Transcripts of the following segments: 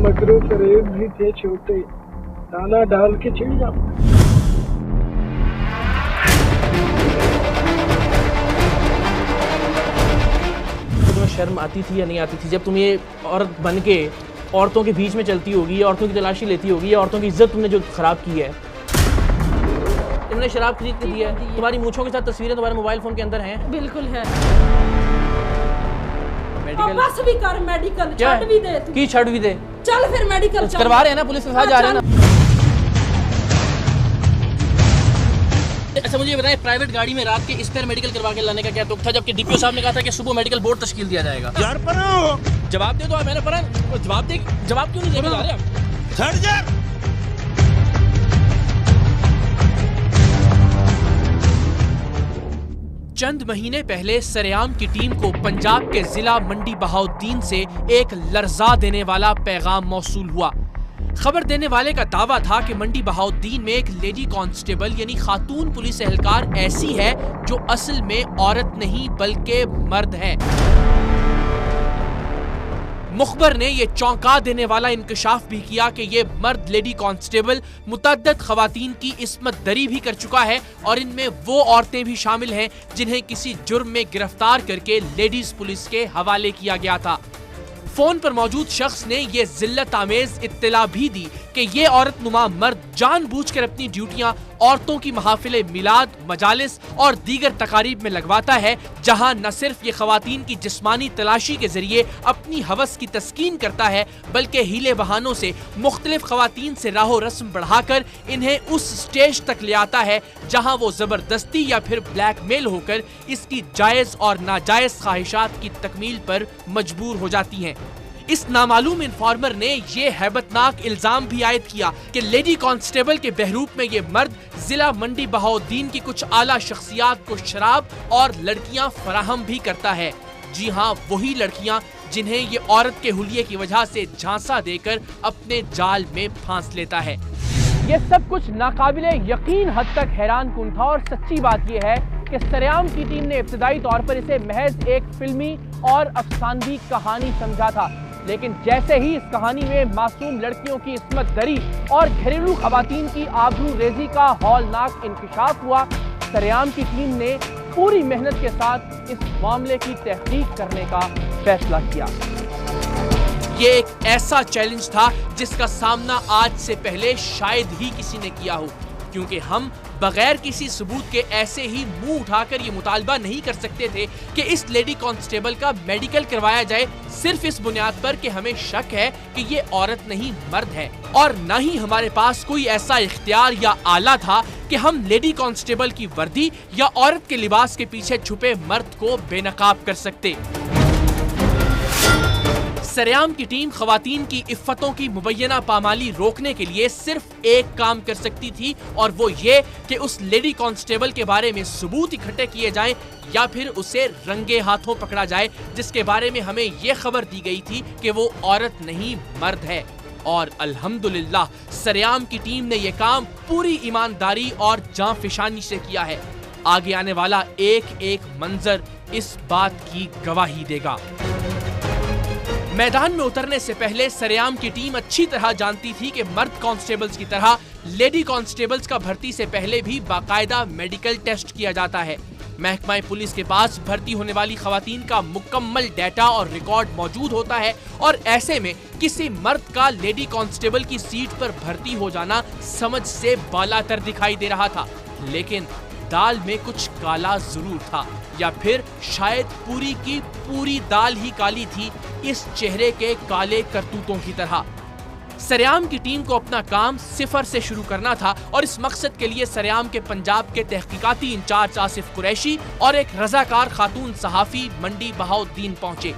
मकरू फरेब भी थे छोटे, दाना डाल के चिढ़ जाते। तुम्हें शर्म आती थी या नहीं आती थी जब तुम ये औरत बन के औरतों के बीच में चलती होगी या औरतों की तलाशी लेती होगी या औरतों की इज्जत तुमने जो खराब की है? तुमने शराब खरीद के दी है, तुम्हारी मूंछों के साथ तस्वीरें तुम्हारे मोबाइल फोन के अंदर हैं। बिल्कुल है। मेडिकल बस भी कर, मेडिकल छड़ भी दे तू। की छड़ भी दे, चल फिर मेडिकल चल। करवा रहे हैं ना, पुलिस के साथ जा रहे हैं ना। अच्छा मुझे बताएं, प्राइवेट गाड़ी में रात के इस पर मेडिकल करवा के लाने का क्या तुक था, जबकि डीपीओ साहब ने कहा था कि सुबह मेडिकल बोर्ड तश्कील दिया जाएगा। यार पर जवाब दे दो। मैंने पर जवाब क्यों नहीं देने जा रहे हम? छड़ जा। चंद महीने पहले सरेआम की टीम को पंजाब के जिला मंडी बहाउद्दीन से एक लर्जा देने वाला पैगाम मौसूल हुआ। खबर देने वाले का दावा था कि मंडी बहाउद्दीन में एक लेडी कांस्टेबल यानी खातून पुलिस एहलकार ऐसी है जो असल में औरत नहीं बल्कि मर्द है। मुखबर ने यह चौंका देने वाला इंकशाफ भी किया कि ये मर्द लेडी कांस्टेबल मुतअद्दिद खवातीन की इस्मत दरी भी कर चुका है और इनमें वो औरतें भी शामिल हैं जिन्हें किसी जुर्म में गिरफ्तार करके लेडीज पुलिस के हवाले किया गया था। फोन पर मौजूद शख्स ने यह जिल्लत आमेज इत्तला भी दी कि ये औरत नुमा मर्द जानबूझकर अपनी ड्यूटियां औरतों की महफिले मिलाद, मजालिस और दीगर तकारीब में लगवाता है, जहां न सिर्फ ये खवातीन की जिस्मानी तलाशी के जरिए अपनी हवस की तस्कीन करता है बल्कि हीले बहानों से मुख्तलिफ खवातीन से राहो रस्म बढ़ाकर इन्हें उस स्टेज तक ले आता है जहां वो जबरदस्ती या फिर ब्लैकमेल होकर इसकी जायज और नाजायज ख्वाहिशात की तकमील पर मजबूर हो जाती हैं। इस नामालूम इन्फॉर्मर ने ये हैबतनाक इल्जाम भी आयद किया कि लेडी कांस्टेबल के बहरूप में ये मर्द जिला मंडी बहाउद्दीन की कुछ आला शख्सियात को शराब और लड़कियां फराहम भी करता है। जी हाँ, वही लड़कियां जिन्हें ये औरत के हुलिये की वजह से झांसा देकर अपने जाल में फांस लेता है। ये सब कुछ नाकाबिले यकीन हद तक हैरान कुन था और सच्ची बात यह है कि सरेआम की टीम ने इब्तदाई तौर पर इसे महज एक फिल्मी और अफसानवी कहानी समझा था, लेकिन जैसे ही इस कहानी में मासूम लड़कियों की इस्मत दरी और घरेलू खवातीन की आबरू रेजी का हौलनाक इंकशाफ हुआ, सरेआम की टीम ने पूरी मेहनत के साथ इस मामले की तहकीक करने का फैसला किया। ये एक ऐसा चैलेंज था जिसका सामना आज से पहले शायद ही किसी ने किया हो, क्योंकि हम बगैर किसी सबूत के ऐसे ही मुंह उठाकर ये मुतालबा नहीं कर सकते थे कि इस लेडी कांस्टेबल का मेडिकल करवाया जाए, सिर्फ इस बुनियाद पर कि हमें शक है कि ये औरत नहीं मर्द है, और न ही हमारे पास कोई ऐसा इख्तियार या आला था कि हम लेडी कांस्टेबल की वर्दी या औरत के लिबास के पीछे छुपे मर्द को बेनकाब कर सकते। सरेआम की टीम खवातीन की इफ्फतों की मुबैना पामाली रोकने के लिए सिर्फ एक काम कर सकती थी, और वो ये कि उस लेडी कांस्टेबल के बारे में सबूत इकट्ठे किए जाएं या फिर उसे रंगे हाथों पकड़ा जाए, जिसके बारे में हमें ये खबर दी गई थी कि वो औरत नहीं मर्द है। और अल्हम्दुलिल्लाह सरेआम की टीम ने यह काम पूरी ईमानदारी और जांफिशानी से किया है। आगे आने वाला एक एक मंजर इस बात की गवाही देगा। मैदान में उतरने से पहले सरेआम की टीम अच्छी तरह जानती थी कि मर्द कांस्टेबल्स की तरह लेडी कांस्टेबल्स का भर्ती से पहले भी बाकायदा मेडिकल टेस्ट किया जाता है। महकमा पुलिस के पास भर्ती होने वाली खवातीन का मुकम्मल डाटा और रिकॉर्ड मौजूद होता है, और ऐसे में किसी मर्द का लेडी कांस्टेबल की सीट पर भर्ती हो जाना समझ से बालातर दिखाई दे रहा था, लेकिन दाल में कुछ काला जरूर था, या फिर शायद पूरी की पूरी दाल ही काली थी इस चेहरे के काले करतूतों की तरह। सरेआम की टीम को अपना काम सिफर से शुरू करना था, और इस मकसद के लिए सरेआम के पंजाब के तहकीकाती इंचार्ज आसिफ कुरैशी और एक रजाकार खातून सहाफी मंडी बहाउद्दीन पहुंचे।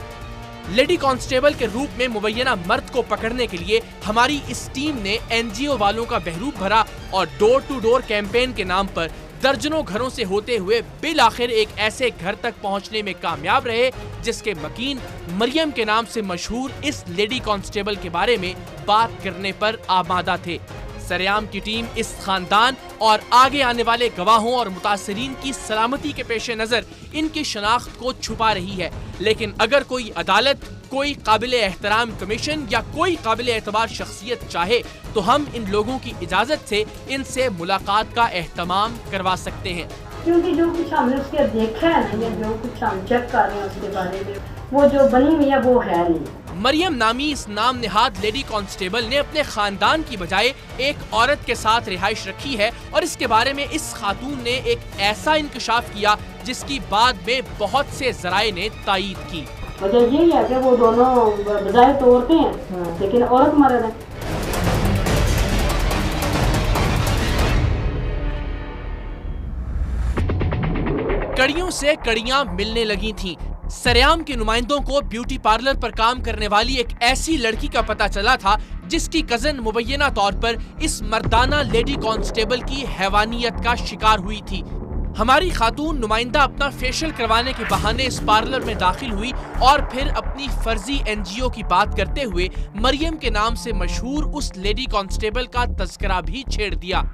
लेडी कांस्टेबल के रूप में मुबैना मर्द को पकड़ने के लिए हमारी इस टीम ने एनजीओ वालों का बहरूप भरा और डोर टू डोर कैंपेन के नाम पर दर्जनों घरों से होते हुए बिल आखिर एक ऐसे घर तक पहुंचने में कामयाब रहे जिसके मकीन मरियम के नाम से मशहूर इस लेडी कांस्टेबल के बारे में बात करने पर आमादा थे। सरेआम की टीम इस खानदान और आगे आने वाले गवाहों और मुतासरीन की सलामती के पेश नजर इनकी शनाख्त को छुपा रही है, लेकिन अगर कोई अदालत, कोई काबिल एहतराम कमीशन या कोई काबिल एतबार शख्सियत चाहे तो हम इन लोगों की इजाजत से इनसे मुलाकात का एहतमाम करवा सकते हैं। क्योंकि जो कुछ हमने उसके देखा है ना, या जो कुछ हम चेक कर रहे हैं उसके बारे में, वो जो बनी हुई है वो है नहीं। मरियम नामी इस नाम निहाद लेडी कांस्टेबल ने अपने खानदान की बजाय एक औरत के साथ रिहाइश रखी है और इसके बारे में इस खातून ने एक ऐसा इंकशाफ किया जिसकी बाद में बहुत से जराए ने तायीद की। वजह यही है कि वो दोनों बजाय तो औरतें हैं, लेकिन औरत मर्द है। कड़ियों से कड़ियां मिलने लगी थीं। सरेआम के नुमाइंदों को ब्यूटी पार्लर पर काम करने वाली एक ऐसी लड़की का पता चला था जिसकी कजन मुबैना तौर पर इस मर्दाना लेडी कांस्टेबल की हैवानियत का शिकार हुई थी। हमारी खातून नुमाइंदा अपना फेशियल करवाने के बहाने इस पार्लर में दाखिल हुई और फिर अपनी फर्जी एनजीओ की बात करते हुए मरियम के नाम से मशहूर उस लेडी कांस्टेबल का तज़किरा भी छेड़ दिया।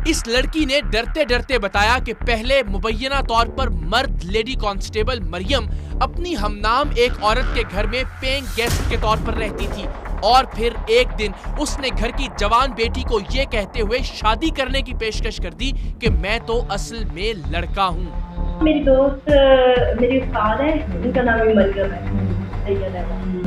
इस लड़की ने डरते डरते बताया कि पहले मुबैना तौर पर मर्द लेडी कांस्टेबल मरियम अपनी हमनाम एक औरत के घर में पेइंग गेस्ट के तौर पर रहती थी और फिर एक दिन उसने घर की जवान बेटी को ये कहते हुए शादी करने की पेशकश कर दी कि मैं तो असल में लड़का हूँ। मेरी दोस्त मेरी उस्ताद है, उनका नाम है मरियम है,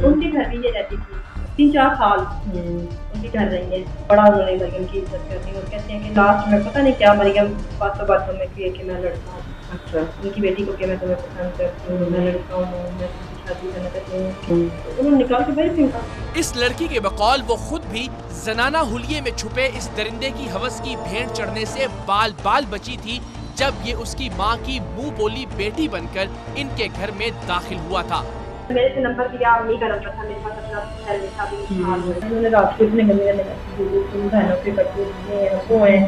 उनके घर भी ये रहती थी 3-4 साल उनके घर रही है। बड़ा उन्होंने मरियम की इज्जत करती और कहते हैं कि लास्ट में पता नहीं क्या मरियम बातों में की कि मैं लड़का हूँ। अच्छा, उनकी बेटी को कि मैं तुम्हें पसंद करती हूँ, मैं लड़का हूँ, मैं शादी करना चाहती हूँ, उन्होंने निकाल के भेज दिया। इस लड़की के बकौल वो खुद भी जनाना हुलिये में छुपे इस दरिंदे की हवस की भेंट चढ़ने से बाल बाल बची थी जब ये उसकी माँ की मुंह बोली बेटी बनकर इनके घर में दाखिल हुआ था। मेरे से नंबर दिया, उन्हीं का नंबर था मेरे पास, अपना पहले शादी उन्होंने रात को इतने गंदे बहनों के बच्चे वो हैं,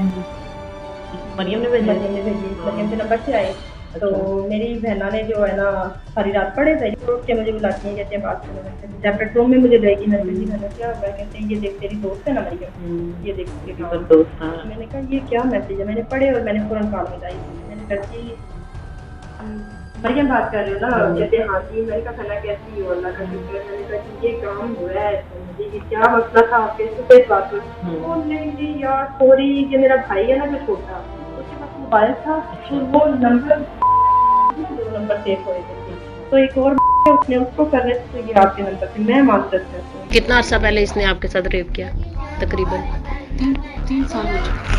मरियम ने मरियम के नंबर से आए। तो मेरी बहना ने जो है ना सारी रात पड़े थे, उठ के मुझे बुलाती हैं, कहते हैं बात करो। सेपरेट रूम में मुझे लेगी, क्या हुआ, कहते हैं ये देख तेरी दोस्त है ना मरियम, ये देख तेरी दोस्त। मैंने कहा ये क्या मैसेज है, मैंने पढ़े और मैंने फौरन कॉल मिलाई। मैंने कहा मरियम बात कर रहे हो ना, कहते हाँ जी। मैंने कहा खाना कैसी हो, अल्लाह का शुक्र है। मैंने कहा ये काम हुआ है, मुझे क्या मसला था आपके सुबह इस बात पर। वो नहीं यार सॉरी, ये मेरा भाई है ना जो छोटा, उसके पास मोबाइल था, वो नंबर सेव हो रहे थे, तो एक और उसने उसको कर रहे थे, तो ये आपके नंबर से मैं मास्टर हूँ। कितना अर्सा पहले इसने आपके साथ रेप किया? तकरीबन 3 साल हो चुके।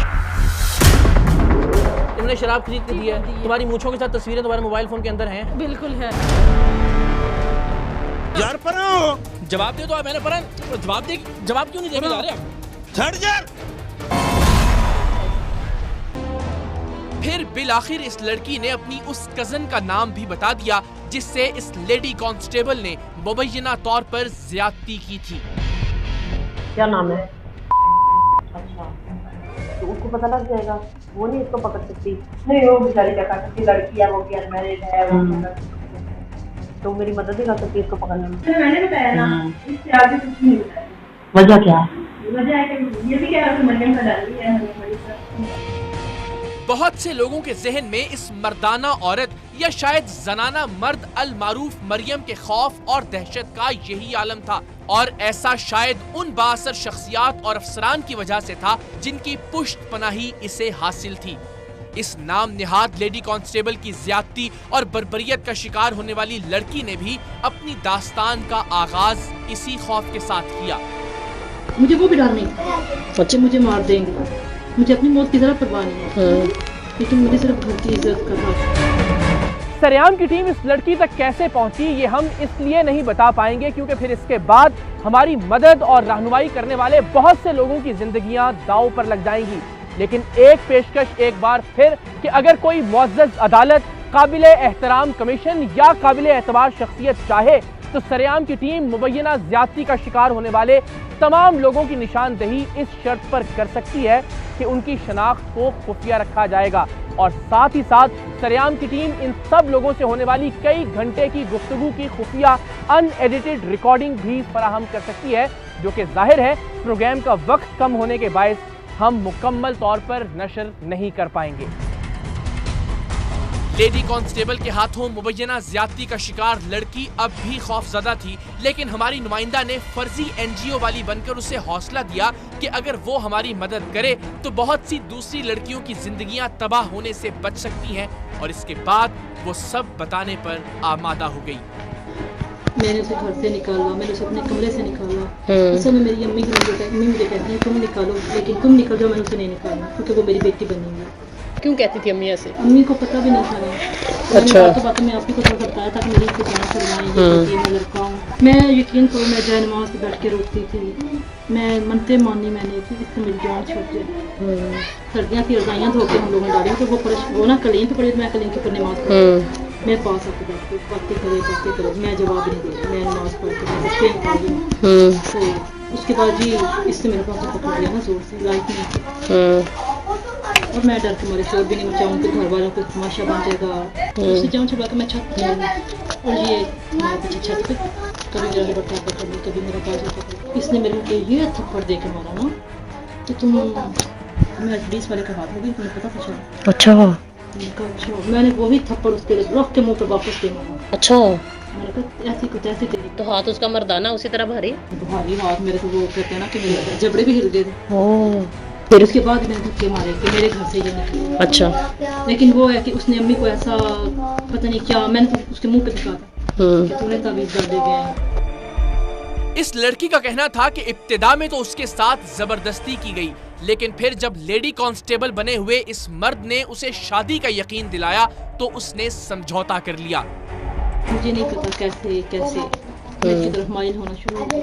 तुमने शराब खरीद के दी है, तुम्हारी मूंछों के साथ तस्वीरें तुम्हारे मोबाइल फोन के अंदर हैं? बिल्कुल है। यार पराओ जवाब दे दो। मैंने परान जवाब क्यों नहीं देने जा रहे? छड़ यार। फिर बिलाखिर इस लड़की ने अपनी उस कजन का नाम भी बता दिया जिससे इस लेडी कांस्टेबल ने मुबैना तौर पर ज्यादती की थी। क्या नाम है? अच्छा, तो उसको पता लग जाएगा, वो नहीं इसको पकड़ सकती। नहीं, वो बेचारी क्या कर सकती, लड़की है, वो भी अनमैरिड है, वो तो मेरी मदद ही कर सकती है इसको पकड़ने में। मैंने बताया ना, इससे आगे कुछ नहीं बताया। वजह क्या? वजह है कि ये भी कह रहा है मरियम का डाली है। बहुत से लोगों के जहन में इस मर्दाना औरत या शायद जनाना मर्द अल मारूफ मरियम के खौफ और दहशत का यही आलम था, और ऐसा शायद उन बाअसर शख्सियात और अफसरान की वजह से था जिनकी पुष्ट पनाही इसे हासिल थी। इस नाम निहाद लेडी कांस्टेबल की ज्यादती और बर्बरियत का शिकार होने वाली लड़की ने भी अपनी दास्तान का आगाज इसी खौफ के साथ किया। मुझे वो भी डर नहीं, बच्चे मुझे मार देंगे, मुझे अपनी मौत की जरा परवाह नहीं है, लेकिन मुझे सिर्फ घर की इज्जत करना। सरेआम की टीम इस लड़की तक कैसे पहुंची ये हम इसलिए नहीं बता पाएंगे क्योंकि फिर इसके बाद हमारी मदद और रहनुमाई करने वाले बहुत से लोगों की जिंदगियां दांव पर लग जाएंगी। लेकिन एक पेशकश एक बार फिर कि अगर कोई मुअज़्ज़ज़ अदालत, काबिल एहतराम कमीशन या काबिल एतबार शख्सियत चाहे तो सरेआम की टीम मुबैना ज्यादती का शिकार होने वाले तमाम लोगों की निशानदही इस शर्त पर कर सकती है कि उनकी शनाख्त को खुफिया रखा जाएगा, और साथ ही साथ सरेआम की टीम इन सब लोगों से होने वाली कई घंटे की गुफ्तगू की खुफिया अनएडिटेड रिकॉर्डिंग भी फराहम कर सकती है, जो कि जाहिर है प्रोग्राम का वक्त कम होने के बायस हम मुकम्मल तौर पर नशर नहीं कर पाएंगे। लेडी कांस्टेबल के हाथों मुबैना ज्यादती का शिकार लड़की अब भी खौफजदा थी, लेकिन हमारी नुमाइंदा ने फर्जी NGO वाली बनकर उसे हौसला दिया कि अगर वो हमारी मदद करे तो बहुत सी दूसरी लड़कियों की जिंदगियां तबाह होने से बच सकती हैं, और इसके बाद वो सब बताने पर आमादा हो गई। मैंने उसे घर से निकाला, मैंने उसे अपने कमरे से निकाला। असल में मेरी अम्मी मुझे कहती है तुम निकालो, लेकिन तुम निकल जाओ, मैंने उसे नहीं निकाला क्योंकि वो मेरी बेटी बनी है। क्यों कहती थी अम्मी ऐसे? अम्मी को पता भी नहीं था ना। अच्छा। तो बात में आपको थोड़ा बताया था कि मेरी इसको जान करवाएं, ये मैं लड़का हूँ। मैं यकीन करो मैं जय नमाज पे बैठ के रोती थी, मैं मनते मानी मैंने कि इससे मेरी जान छूट जाए। सर्दियाँ थी, रजाइयाँ धो के हम लोगों ने डाली तो वो ना कलीन पे पड़े, मैं कलीन के ऊपर नमाज पढ़ी। मैं पास आके बैठती बातें करे, मैं जवाब नहीं दे रही, मैं नमाज पढ़ के बच्चे निकाली। तो उसके बाद जी इससे मेरे पास पकड़ लिया ना जोर से, लाइट नहीं। और मैं डर के मारे शोर भी नहीं मचाऊँ कि घर वालों को तमाशा बन जाएगा। उससे जाऊँ छुड़ा के मैं छत पे और ये हमारे पीछे छत पे कभी मेरा बट्टा पकड़ ली, कभी मेरा बाजू पकड़। इसने मेरे को ये थप्पड़ दे के मारा ना तो तुम मैं पुलिस वाले का हाथ हो गई, तुम्हें पता था शायद। अच्छा। मैंने वही थप्पड़ उसके रख के मुँह पे वापस दे मारा। अच्छा। मैंने कहा ऐसी कुछ ऐसी तेरी तो हाथ उसका मर्दाना उसी तरह भारी हाथ मेरे को वो कहते हैं ना कि मेरे जबड़े भी हिल गए थे। ओह। फिर उसके बाद मैंने धक्के मारे कि मेरे घर से ये निकली। अच्छा। लेकिन वो है कि उसने अम्मी को ऐसा पता नहीं क्या, मैंने तो उसके मुंह पे दिखा था कि तूने ताबीज़ डाल दे गया। इस लड़की का कहना था कि इब्तिदा में तो उसके साथ जबरदस्ती की गई, लेकिन फिर जब लेडी कांस्टेबल बने हुए इस मर्द ने उसे शादी का यकीन दिलाया तो उसने समझौता कर लिया। मुझे नहीं पता कैसे इसकी तरफ माइल होना शुरू हो गया,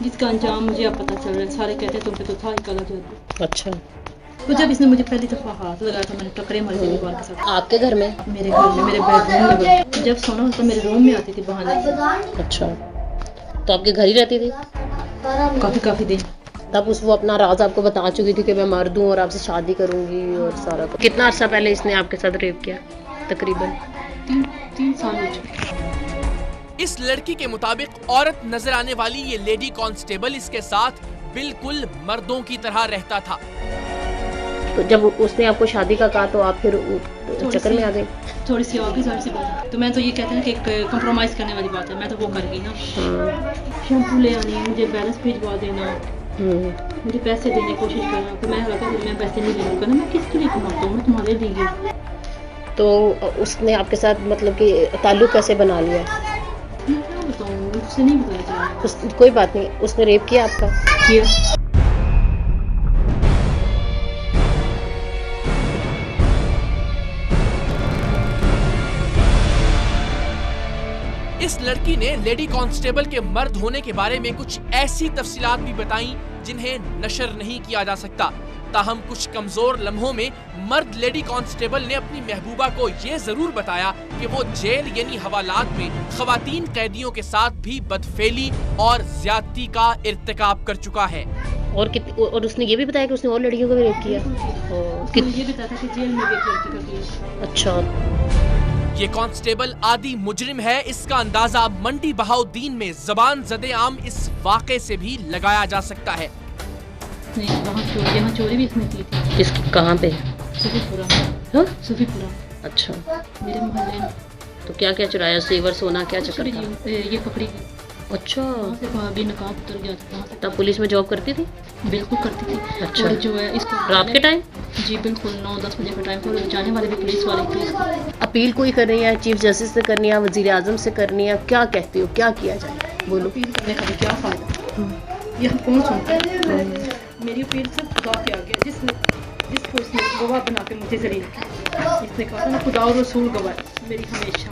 जिसका अंजाम मुझे अब पता चल रहा है। सारे कहते हैं तुम पे तो था ही काला जादू। अच्छा। तो जब इसने मुझे पहली दफा हाथ लगाया था मैंने टकरे मारे थे दीवार के साथ। आपके घर में? मेरे घर में, मेरे बेडरूम में। जब सोना होता मेरे रूम में आती थी बहाने। अच्छा। तो आपके घर ही रहती थी? काफी दिन। तब वो अपना राज आपको बता चुकी थी कि मैं मर्द हूँ और आपसे शादी करूंगी और सारा कुछ। कितना अर्सा पहले इसने आपके साथ रेप किया? तकरीबन 3 साल हो चुके। इस लड़की के मुताबिक औरत नजर आने वाली ये लेडी कांस्टेबल इसके साथ बिल्कुल मर्दों की तरह रहता था। तो जब उसने आपको शादी का कहा तो आप फिर चक्कर में आ गए? थोड़ी सी और भी सारी सी बात है। तो मैं तो ये कहते हैं कि एक कंप्रोमाइज करने वाली बात है, मैं तो वो कर गई ना। शैम्पू ले आनी, मुझे बैलेंस भिजवा देना, मुझे पैसे देने की कोशिश करना। तो मैं लगा मैं पैसे नहीं ले लूँगा ना, मैं किसके लिए कमाता हूँ, मैं तुम्हारे लिए। तो उसने आपके साथ मतलब कि ताल्लुक कैसे बना लिया? मैं क्या बताऊँ, उससे नहीं बताया जाए। कोई बात नहीं। उसने रेप किया आपका? किया। इस लड़की ने लेडी कांस्टेबल के मर्द होने के बारे में कुछ ऐसी तफसीलात भी बताई जिन्हें नशर नहीं किया जा सकता। ताहम कुछ कमजोर लम्हों में मर्द लेडी कांस्टेबल ने अपनी महबूबा को ये जरूर बताया कि वो जेल यानी हवालात में खवातीन कैदियों के साथ भी बदफेली और ज्यादती का इर्तिकाब कर चुका है। और उसने ये भी बताया कि उसने और लड़कियों को भी रेप किया? ये बताया था कि जेल में भी एक लड़की का किया। अच्छा। ये कांस्टेबल आदि मुजरिम है, इसका अंदाजा मंडी बहाउद्दीन में जबान ज़दे आम इस वाक़े से भी लगाया जा सकता है। यहाँ चोरी भी इसने की थी। इसकी कहाँ पे? सूफीपुरा। हाँ? सूफीपुरा। अच्छा। मेरे मोहल्ले में। तो क्या क्या चुराया? सेवर, सोना, क्या चक्कर था? ये पकड़ी गई। अच्छा। भी नकाब उतर गया था। तब पुलिस में जॉब करती थी? बिल्कुल करती थी। अच्छा। और जो है इसको रात के टाइम? जी बिल्कुल 9-10 बजे का टाइम था। जाने वाले भी पुलिस वाले थे। अपील कोई कर रही है? चीफ जस्टिस से करनी है, वजीर आजम से करनी है? क्या कहती हो, क्या किया जाए? बोलो। अपील करने का भी क्या फायदा, ये हम कौन सुनते हैं? मेरी अपील सिर्फ खुदा के आगे, जिसको उसने गवाह बना के मुझे जलील किया। इसने कहा था ना खुदा और रसूल गवाह मेरी हमेशा।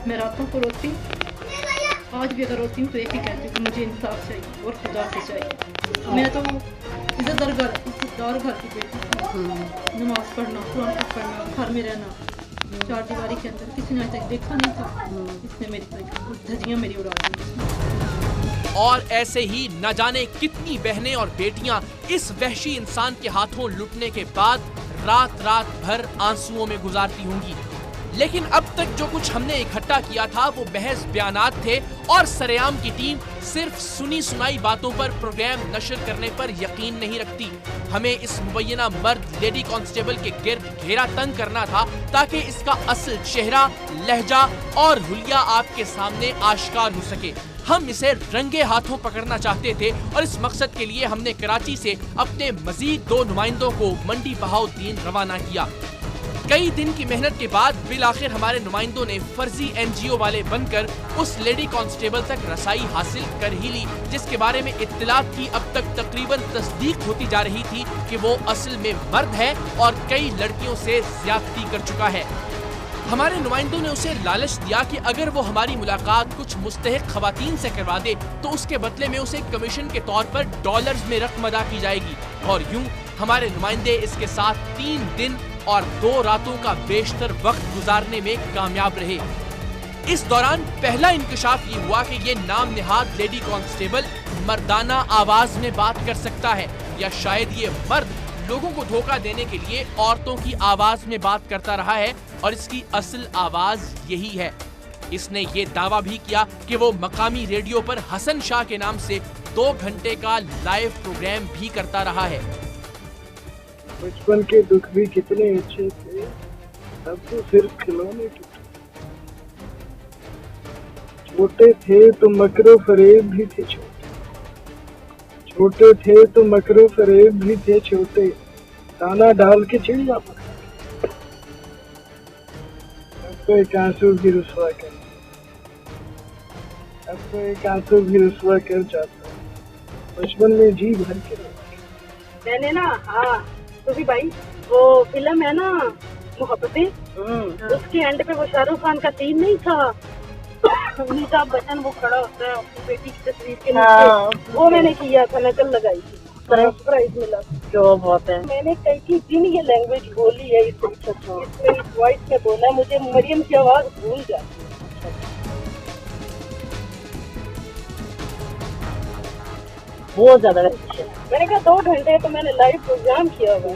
मैं रातों को रोती, आज भी अगर रोती हूँ तो एक ही कहती हूँ कि मुझे इंसाफ चाहिए और खुदा से चाहिए। मैं तो इज्जतदार घर की बेटी, नमाज पढ़ना, कुरान पढ़ना, घर में रहना, चार दीवारी के अंदर किसी ने आज तक देखा नहीं था। इसने मेरी धज्जियाँ मेरी उड़ा दी। और ऐसे ही न जाने कितनी बहनें और बेटियां इस वहशी इंसान के हाथों लुटने के बाद रात रात भर आंसुओं में गुजारती होंगी। लेकिन अब तक जो कुछ हमने इकट्ठा किया था वो महज बयानात थे और सरेआम की टीम सिर्फ सुनी सुनाई बातों पर प्रोग्राम नशर करने पर यकीन नहीं रखती। हमें इस मुबैना मर्द लेडी कांस्टेबल के गिर्द घेरा तंग करना था ताकि इसका असल चेहरा, लहजा और हुलिया आपके सामने आश्कार हो सके। हम इसे रंगे हाथों पकड़ना चाहते थे और इस मकसद के लिए हमने कराची से अपने मजीद 2 नुमाइंदों को मंडी बहाउद्दीन रवाना किया। कई दिन की मेहनत के बाद बिल आखिर हमारे नुमाइंदों ने फर्जी NGO वाले बनकर उस लेडी कांस्टेबल तक रसाई हासिल कर ही ली, जिसके बारे में इत्तलात की अब तक तकरीबन तस्दीक होती जा रही थी कि वो असल में मर्द है और कई लड़कियों से ज्यादती कर चुका है। हमारे नुमाइंदों ने उसे लालच दिया कि अगर वो हमारी मुलाकात कुछ मुस्तहिक खवातीन से करवा दे तो उसके बदले में उसे कमीशन के तौर पर डॉलर्स में रकम अदा की जाएगी। और यूं हमारे नुमाइंदे इसके साथ 3 दिन और 2 रातों का बेशतर वक्त गुजारने में कामयाब रहे। इस दौरान पहला इंकशाफ ये हुआ कि ये नाम निहाद लेडी कांस्टेबल मर्दाना आवाज में बात कर सकता है, या शायद ये मर्द लोगों को धोखा देने के लिए औरतों की आवाज में बात करता रहा है और इसकी असल आवाज यही है। इसने ये दावा भी किया कि वो मकामी रेडियो पर हसन शाह के नाम से 2 घंटे का लाइव प्रोग्राम भी करता रहा है। बचपन के दुख भी कितने अच्छे थे, अब तो सिर्फ खिलौने टूटे। छोटे थे तो मकरो फरेब भी थे छोटे थे तो मकरो फरेब भी थे छोटे, दाना डाल के चिड़िया पकड़ा। अब तो एक आंसू भी रुसवा कर जाता। बचपन में जी भर के मैंने ना, हाँ तो भी भाई वो फिल्म है ना मोहब्बतें, उसके एंड पे वो शाहरुख खान का सीन नहीं था, अमिताभ बच्चन वो खड़ा होता है अपनी बेटी की तस्वीर के नीचे, वो मैंने किया था, नकल लगाई थी, प्राइज मिला। जो बहुत है, मैंने कई दिन ये लैंग्वेज बोली है, इसमें इस वॉइस में बोला, मुझे मरियम की आवाज भूल जाती है। बहुत ज्यादा मैंने कहा 2 घंटे तो मैंने लाइव प्रोग्राम किया हुआ।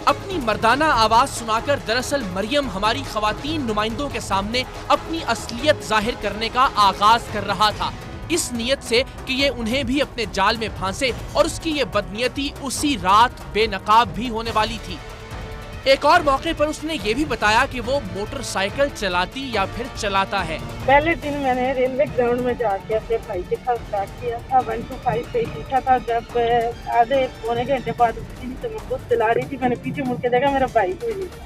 अपनी मर्दाना आवाज सुनाकर दरअसल मरियम हमारी खवातीन नुमाइंदों के सामने अपनी असलियत जाहिर करने का आगाज कर रहा था, इस नियत से कि ये उन्हें भी अपने जाल में फांसे और उसकी ये बदनीयती उसी रात बेनकाब भी होने वाली थी। एक और मौके पर उसने ये भी बताया कि वो मोटरसाइकिल चलाती या फिर चलाता है। पहले दिन मैंने रेलवे ग्राउंड में जाके अपने भाई के साथ स्टार्ट किया था, 1 to 5 से सीखा था। जब आधे पौने घंटे बाद तो मैं खुद चला रही थी, मैंने पीछे मुड़ के देखा मेरा भाई कोई नहीं था।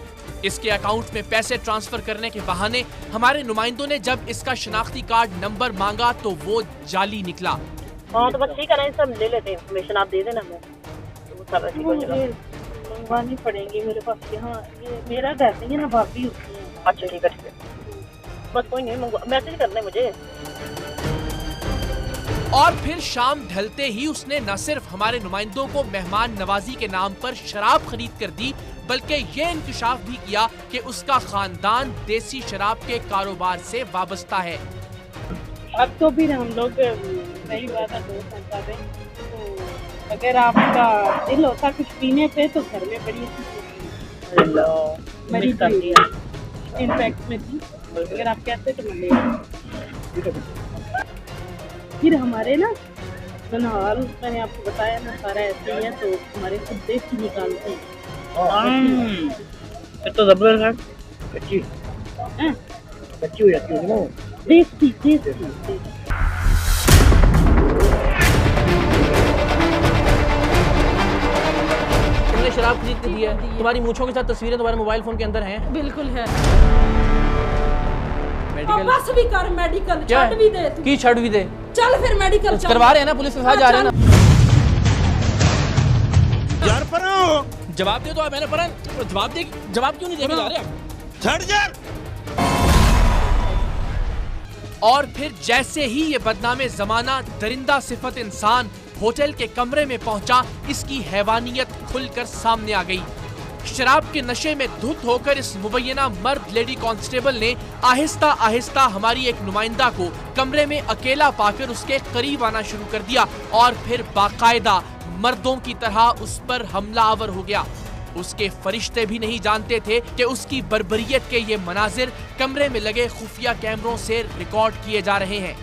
इसके अकाउंट में पैसे ट्रांसफर करने के बहाने हमारे नुमाइंदों ने जब इसका शनाख्ती कार्ड नंबर मांगा तो वो जाली निकला। हाँ तो बस ठीक है ना, सब ले लेते हैं, इन्फॉर्मेशन आप दे देना, मैं तो सब ऐसे हो जाएगा। मंगवानी पड़ेंगी मेरे पास, यहाँ ये मेरा घर नहीं है ना, भाभी होती है। अच्छा ठीक है, बस कोई नहीं, मैसेज करना है मुझे। और फिर शाम ढलते ही उसने न सिर्फ हमारे नुमाइंदों को मेहमान नवाजी के नाम पर शराब खरीद कर दी, बल्कि ये इंकशाफ भी किया कि उसका खानदान देसी शराब के कारोबार से वाबस्ता है। अब तो भी हम लोग सही बात है, दोस्त कर रहे हैं, तो अगर आपका दिल होता कुछ पीने पे तो घर में बड़ी इनफैक्ट में थी, अगर आप कहते तो मैं ले। फिर हमारे ना बनहाल, मैंने आपको बताया ना सारा ऐसे ही है, तो हमारे खुद देसी निकालते हैं। तो जबरदस्त कच्ची हो जाती है ना, देसी। तुमने शराब खरीद के दी है, तुम्हारी मूंछों के साथ तस्वीरें तुम्हारे मोबाइल फोन के अंदर हैं। बिल्कुल है। मेडिकल बस भी कर, मेडिकल छड़ भी दे, की छड़ भी दे, चल फिर मेडिकल करवा रहे हैं ना, पुलिस के साथ जा रहे हैं ना। यार परो जवाब दे दो आप, मैंने पढ़ा जवाब क्यों नहीं देने जा रहे आप? छड़ यार। और फिर जैसे ही ये बदनामे जमाना दरिंदा सिफत इंसान होटल के कमरे में पहुंचा, इसकी हैवानियत खुलकर सामने आ गई। शराब के नशे में धुत होकर इस मुबैना मर्द लेडी कांस्टेबल ने आहिस्ता आहिस्ता हमारी एक नुमाइंदा को कमरे में अकेला पाकर उसके करीब आना शुरू कर दिया और फिर बाकायदा मर्दों की तरह उस पर हमलावर हो गया। उसके फरिश्ते भी नहीं जानते थे कि उसकी बर्बरियत के ये मनाजिर कमरे में लगे खुफिया कैमरों से रिकॉर्ड किए जा रहे हैं।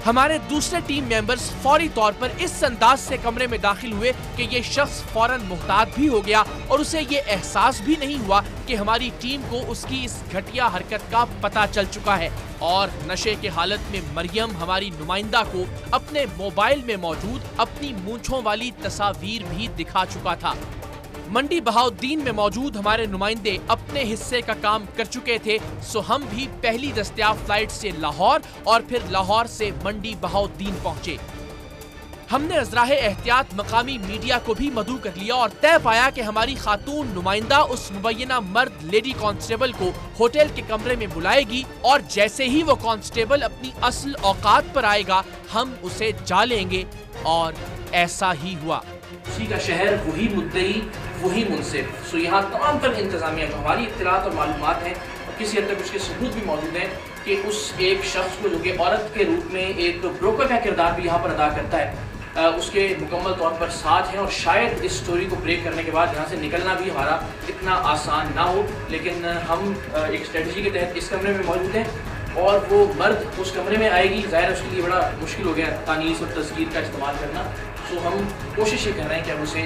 हमारे दूसरे टीम मेंबर्स फौरी तौर पर इस अंदाज से कमरे में दाखिल हुए कि ये शख्स फौरन मुहतात भी हो गया और उसे ये एहसास भी नहीं हुआ कि हमारी टीम को उसकी इस घटिया हरकत का पता चल चुका है। और नशे के हालत में मरियम हमारी नुमाइंदा को अपने मोबाइल में मौजूद अपनी मूंछों वाली तस्वीर भी दिखा चुका था। मंडी बहाउद्दीन में मौजूद हमारे नुमाइंदे अपने हिस्से का काम कर चुके थे, सो हम भी पहली दस्तयाब फ्लाइट से लाहौर और फिर लाहौर से मंडी बहाउद्दीन पहुंचे। हमने अज़राए एहतियात मकामी मीडिया को भी मदऊ कर लिया और तय पाया कि हमारी खातून नुमाइंदा उस मुबैना मर्द लेडी कांस्टेबल को होटल के कमरे में बुलाएगी और जैसे ही वो कांस्टेबल अपनी असल औकात पर आएगा हम उसे जा लेंगे। और ऐसा ही हुआ। उसी का शहर, वही मुद्दई, वही मुनसिफ। सो यहाँ तमाम तर इंतजामिया जो हमारी इत्तलात और मालूमात हैं और किसी हद तक उसके सबूत भी मौजूद हैं कि उस एक शख्स को जो कि औरत के रूप में एक ब्रोकर का किरदार भी यहाँ पर अदा करता है, उसके मुकम्मल तौर पर साथ हैं। और शायद इस स्टोरी को ब्रेक करने के बाद यहाँ से निकलना भी हमारा इतना आसान ना हो, लेकिन हम एक स्ट्रेटजी के तहत इस कमरे में मौजूद हैं और वो मर्द उस कमरे में आएगी। ज़ाहिर उसके लिए बड़ा मुश्किल हो गया तानीस और तस्वीर का इस्तेमाल करना। सो हम कोशिश ये कर रहे हैं कि हम उसे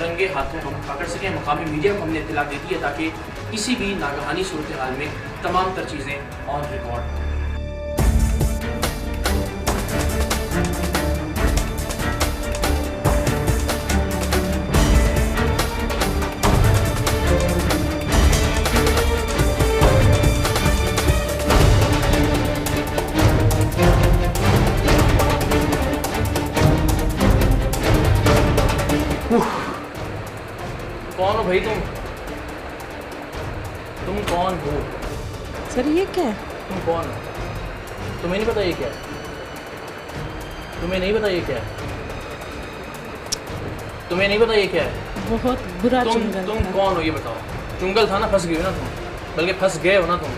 रंगे हाथों हम पकड़ सकें। मकामी मीडिया को हमने इत्तला दे दी है ताकि किसी भी नागहानी सूरत हाल में तमाम तर चीज़ें ऑन रिकॉर्ड। कौन हो भाई तुम कौन हो? सर ये क्या है? तुम कौन हो? तुम्हें नहीं पता ये क्या है? तुम्हें नहीं पता ये क्या है? तुम्हें नहीं पता ये क्या है? बहुत बुरा चुंगल। तुम कौन हो ये बताओ? चुंगल था ना, फंस गए हो ना तुम, बल्कि फंस गए हो ना तुम।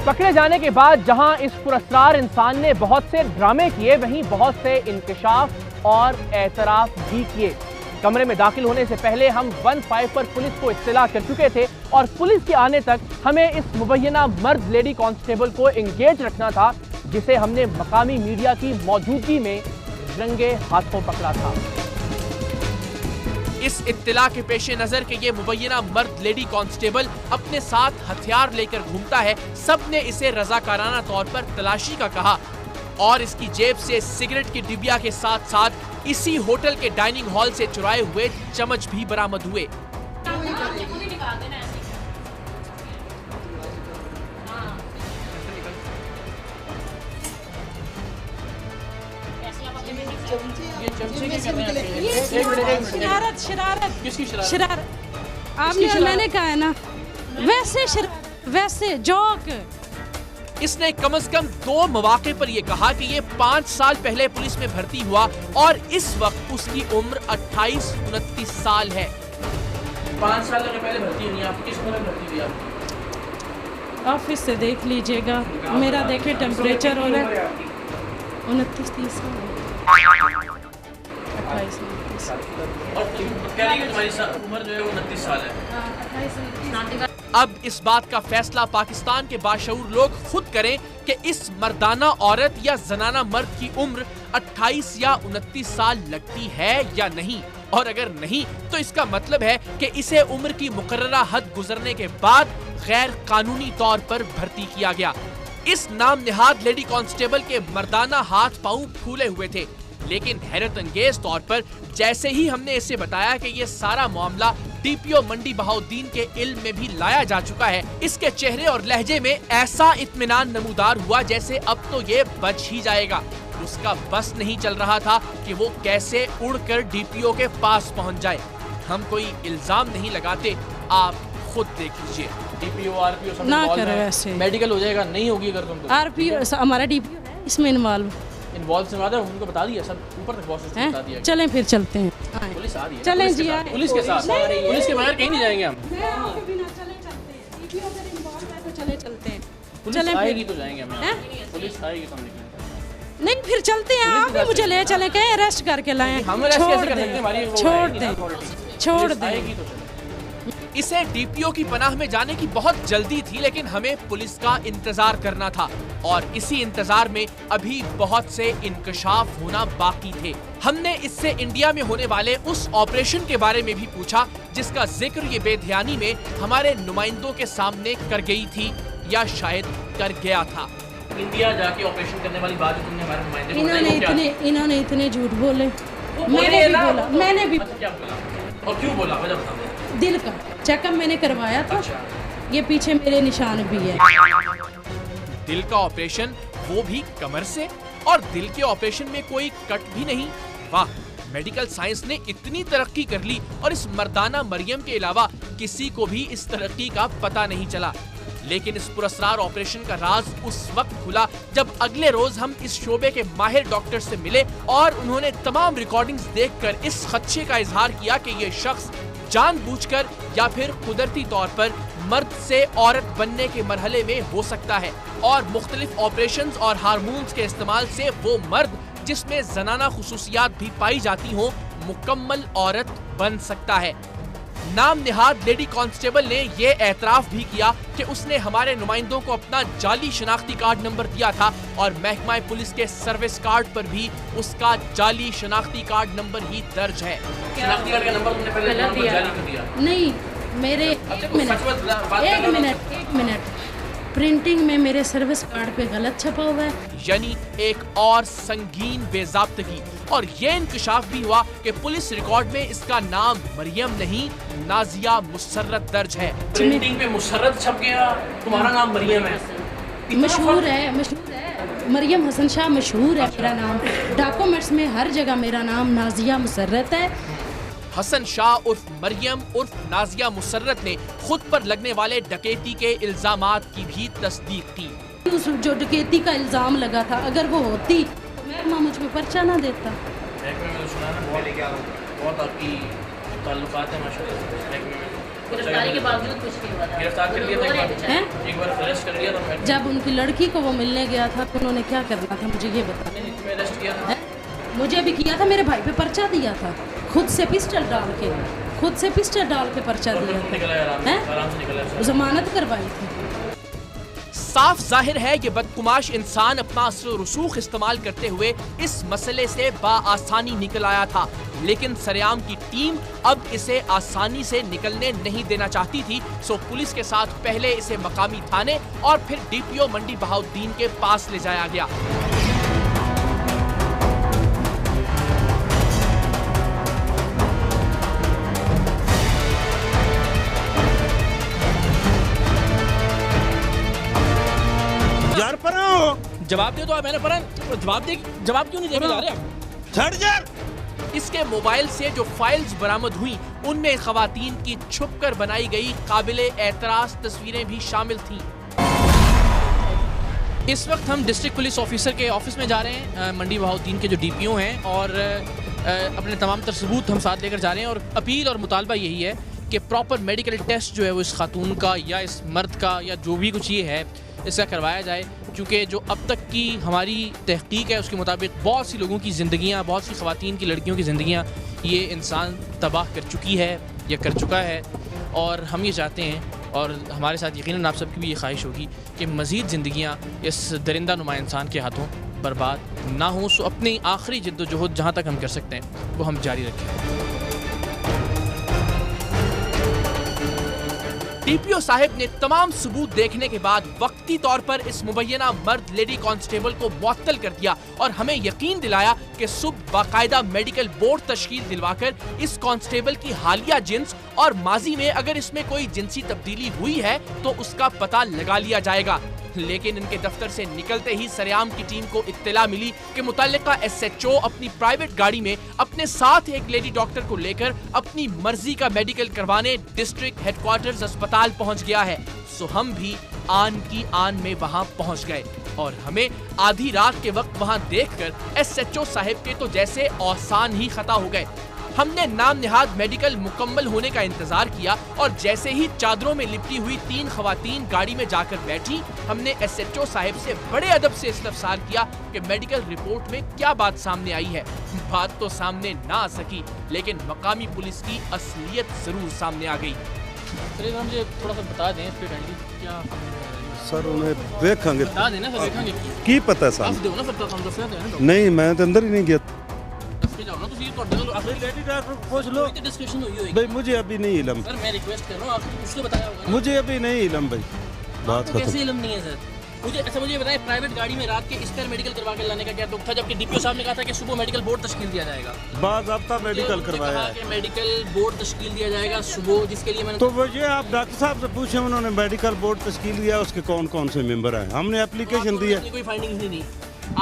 पकड़े जाने के बाद जहां इस पुरस्कार इंसान ने बहुत से ड्रामे किए, वहीं बहुत से इंकशाफ और एतराफ भी किए। कमरे में दाखिल होने से पहले हम 15 पर पुलिस को इत्तला कर चुके थे और पुलिस के आने तक हमें इस मुबैना मर्द लेडी कांस्टेबल को एंगेज रखना था, जिसे हमने मकामी मीडिया की मौजूदगी में रंगे हाथों पकड़ा था। इस इत्तला के पेश नजर के ये मुबैना मर्द लेडी कांस्टेबल अपने साथ हथियार लेकर घूमता है, सबने इसे रजाकाराना तौर पर तलाशी का कहा और इसकी जेब से सिगरेट की डिबिया के साथ साथ इसी होटल के डाइनिंग हॉल से चुराए हुए चम्मच भी बरामद हुए। शरारत शरारत किसकी शरारत? शरारत आपने मैंने कहा है ना, वैसे जोक। इसने कम से कम 2 मौके पर यह कहा कि ये 5 साल पहले पुलिस में भर्ती हुआ और इस वक्त उसकी उम्र 28-29 साल है। 5 साल पहले भर्ती हुई आप? किस तरह भर्ती हुई आप? ऑफिस से देख लीजिएगा, मेरा देखे टेम्परेचर हो रहा है 29-30 साल। 28-29 साल। और कह रही है तुम्हारी उम्र जो है वो 29 साल है। अब इस बात का फैसला पाकिस्तान के बाशऊर लोग खुद करें कि इस मर्दाना औरत या जनाना मर्द की उम्र 28 या 29 साल लगती है या नहीं, और अगर नहीं तो इसका मतलब है कि इसे उम्र की मुकर्ररा हद गुजरने के बाद गैर कानूनी तौर पर भर्ती किया गया। इस नाम निहाद लेडी कांस्टेबल के मर्दाना हाथ पांव फूले हुए थे, लेकिन हैरत अंगेज तौर पर जैसे ही हमने इसे बताया कि ये सारा मामला डीपीओ मंडी बहाउद्दीन के इल्म में भी लाया जा चुका है, इसके चेहरे और लहजे में ऐसा इत्मीनान नमूदार हुआ जैसे अब तो ये बच ही जाएगा। उसका बस नहीं चल रहा था कि वो कैसे उड़कर डीपीओ के पास पहुंच जाए। हम कोई इल्जाम नहीं लगाते, आप खुद देख लीजिए। डीपीओ आरपीओ सब ना involved करो हैं। ऐसे। मेडिकल हो जाएगा, नहीं होगी अगर तुम तो। आरपीओ हमारा डीपीओ है इसमें इन्वॉल्व से ज्यादा उनको बता दिया, सब ऊपर तक बॉस ने बता दिया। चलें फिर चलते हैं। पुलिस आ रही है, चलें पुलिस के जी, साथ, पुलिस के साथ, पुलिस के बगैर कहीं नहीं जाएंगे हम। पुलिस आएगी तो जाएंगे हम, पुलिस आएगी तो हम निकलेंगे। नहीं फिर चलते हैं, आप भी मुझे ले चले, कहीं अरेस्ट करके लाएं। हम अरेस्ट कैसे कर सकते हैं? हमारी छोड़ दें। आएगी तो चलें। इसे डीपीओ की पनाह में जाने की बहुत जल्दी थी, लेकिन हमें पुलिस का इंतजार करना था और इसी इंतजार में अभी बहुत से इंकशाफ होना बाकी थे। हमने इससे इंडिया में होने वाले उस ऑपरेशन के बारे में भी पूछा जिसका जिक्र ये बेध्यानी में हमारे नुमाइंदों के सामने कर गई थी या शायद कर गया था। इंडिया जाके ऑपरेशन करने वाली बात तुमने हमारे नुमाइंदे को बताई, वो क्या थी? इन्होंने इतने झूठ बोले। वो बोले ना, मैंने भी अच्छा क्या बोला और क्यों बोला, वजह बताओ। दिल का चेकअप मैंने करवाया था। अच्छा। ये पीछे मेरे निशान भी है। दिल का ऑपरेशन, वो भी कमर से, और दिल के ऑपरेशन में कोई कट भी नहीं। वाह, मेडिकल साइंस ने इतनी तरक्की कर ली और इस मर्दाना मरियम के अलावा किसी को भी इस तरक्की का पता नहीं चला। लेकिन इस पुरस्कार ऑपरेशन का राज उस वक्त खुला जब अगले रोज हम इस शोबे के माहिर डॉक्टर से मिले और उन्होंने तमाम रिकॉर्डिंग्स देखकर इस खदशे का इजहार किया कि ये शख्स जानबूझकर या फिर कुदरती तौर पर मर्द से औरत बनने के मरहले में हो सकता है और मुख्तलिफ ऑपरेशंस और हार्मोन्स के इस्तेमाल से वो मर्द जिसमें जनाना खुसूसियात भी पाई जाती हों मुकम्मल औरत बन सकता है। नाम निहाद लेडी कांस्टेबल ने ये एतराफ भी किया कि उसने हमारे नुमाइंदों को अपना जाली शनाख्ती कार्ड नंबर दिया था और महकमा पुलिस के सर्विस कार्ड पर भी उसका जाली शनाख्ती कार्ड नंबर ही दर्ज है। शनाख्ती कार्ड का नंबर तुमने पहले जाली कर दिया? नहीं, मेरे एक मिनट प्रिंटिंग में मेरे सर्विस कार्ड पे गलत छपा हुआ है। यानी एक और संगीन बेज़ाब्तगी। और ये इंकशाफ भी हुआ कि पुलिस रिकॉर्ड में इसका नाम मरियम नहीं नाजिया मुसर्रत दर्ज है। प्रिंटिंग पे मुसर्रत छप गया, तुम्हारा नाम मरियम है। मशहूर है मरियम हसन शाह मशहूर है मेरा नाम। डॉक्यूमेंट्स में हर जगह मेरा नाम नाजिया मुसर्रत है। हसन शाह उर्फ मरियम उर्फ नाजिया मुसर्रत ने खुद पर लगने वाले डकैती के इल्जामात की भी तस्दीक की। उस जो डकैती का इल्जाम लगा था, अगर वो होती तो महकमा मुझ पे पर्चा ना देता। बहुत आपकी ताल्लुकात है माशाल्लाह। गिरफ्तारी के बावजूद कुछ नहीं हुआ था। गिरफ्तार कर लिया था एक बार अरेस्ट कर लिया था। जब उनकी लड़की को वो मिलने गया था तो उन्होंने क्या करना था मुझे ये बता। तुम्हें अरेस्ट किया था? मुझे भी किया था, मेरे भाई पे पर्चा दिया था, खुद से पिस्टल डाल के पर्चा दिया, जमानत करवाई थी। साफ जाहिर है ये बदकुमाश इंसान अपना असर रसूख इस्तेमाल करते हुए इस मसले से बाआसानी निकल आया था, लेकिन सरेआम की टीम अब इसे आसानी से निकलने नहीं देना चाहती थी। सो पुलिस के साथ पहले इसे मकामी थाने और फिर डीपीओ मंडी बहाउद्दीन के पास ले जाया गया। जवाब दे दो। मैंने जवाब क्यों नहीं देने जा रहे आप? इसके मोबाइल से जो फाइल्स बरामद हुई उनमें खवातीन की छुपकर बनाई गई काबिले एतराज तस्वीरें भी शामिल थीं। इस वक्त हम डिस्ट्रिक्ट पुलिस ऑफिसर के ऑफिस में जा रहे हैं, मंडी बहाउद्दीन के जो डीपीओ हैं, और अपने तमाम तर सबूत हम साथ लेकर जा रहे हैं। और अपील और मुतालबा यही है कि प्रॉपर मेडिकल टेस्ट जो है वो इस खातून का या इस मर्द का या जो भी कुछ ये है इसका करवाया जाए, क्योंकि जो अब तक की हमारी तहकीक है उसके मुताबिक बहुत सी लोगों की ज़िंदगियां, बहुत सी ख़वातीन की लड़कियों की ज़िंदगियां ये इंसान तबाह कर चुकी है या कर चुका है। और हम ये चाहते हैं और हमारे साथ यकीनन आप सबकी भी ये ख्वाहिश होगी कि मज़ीद ज़िंदगियां इस दरिंदा नुमा इंसान के हाथों बर्बाद ना हो। सो अपनी आखिरी जद्दोजहद जहाँ तक हम कर सकते हैं वो हम जारी रखें। डीपीओ साहब ने तमाम सबूत देखने के बाद वक्ती तौर पर इस मुबैना मर्द लेडी कांस्टेबल को मुअत्तल कर दिया और हमें यकीन दिलाया कि सुबह बाकायदा मेडिकल बोर्ड तश्कील दिलवाकर इस कांस्टेबल की हालिया जिन्स और माजी में अगर इसमें कोई जिनसी तब्दीली हुई है तो उसका पता लगा लिया जाएगा। लेकिन इनके दफ्तर से निकलते ही सरेआम की टीम को इत्तला मिली कि मुतल्लिका एसएचओ अपनी प्राइवेट गाड़ी में अपने साथ एक लेडी डॉक्टर को लेकर अपनी मर्जी का मेडिकल करवाने डिस्ट्रिक्ट हेडक्वार्टर्स अस्पताल पहुंच गया है। सो हम भी आन की आन में वहां पहुंच गए और हमें आधी रात के वक्त वहां देखकर एसएचओ साहब के तो जैसे औसान ही खता हो गए। हमने नाम निहाद मेडिकल मुकम्मल होने का इंतजार किया और जैसे ही चादरों में लिपटी हुई 3 खवातीन गाड़ी में जाकर बैठी, हमने एसएचओ साहब से बड़े अदब से इस्तफसार किया कि मेडिकल रिपोर्ट में क्या बात सामने आई है। बात तो सामने ना आ सकी, लेकिन मकामी पुलिस की असलियत जरूर सामने आ गई। सर मुझे थोड़ा सा बता दें फिर क्या सर उन्हें देखेंगे बता देना सर देखेंगे की पता आप साहब दो ना सर हम दस ना नहीं मैं तो अंदर ही नहीं गया दस के जाओ ना ਤੁਸੀਂ ਤੁਹਾਡੇ ਨਾਲ ਆਖਰੀ लेडी डॉक्टर को पूछ लो डिस्कशन हुई होगी भाई मुझे अभी नहीं इलम सर मैं रिक्वेस्ट कर रहा हूँ आपको कुछ तो बताया होगा ना। मुझे अभी नहीं इलम भाई बात आपको कैसे खत्म इल्म नहीं है सर मुझे अच्छा मुझे बताएं प्राइवेट गाड़ी में रात के इस तरह मेडिकल करवा के लाने का क्या दुख था जबकि डीपीओ साहब ने कहा था कि सुबह मेडिकल बोर्ड तश्कील दिया जाएगा बाज़ाब्ता मेडिकल मुझे करवाया कहा है कि मेडिकल बोर्ड तश्कील दिया जाएगा सुबह जिसके लिए मैंने तो वो ये आप डॉक्टर साहब से पूछे उन्होंने मेडिकल बोर्ड तश्कील दिया उसके कौन कौन से मेंबर हैं हमने एप्लीकेशन दी है आपने कोई फाइंडिंग्स नहीं दी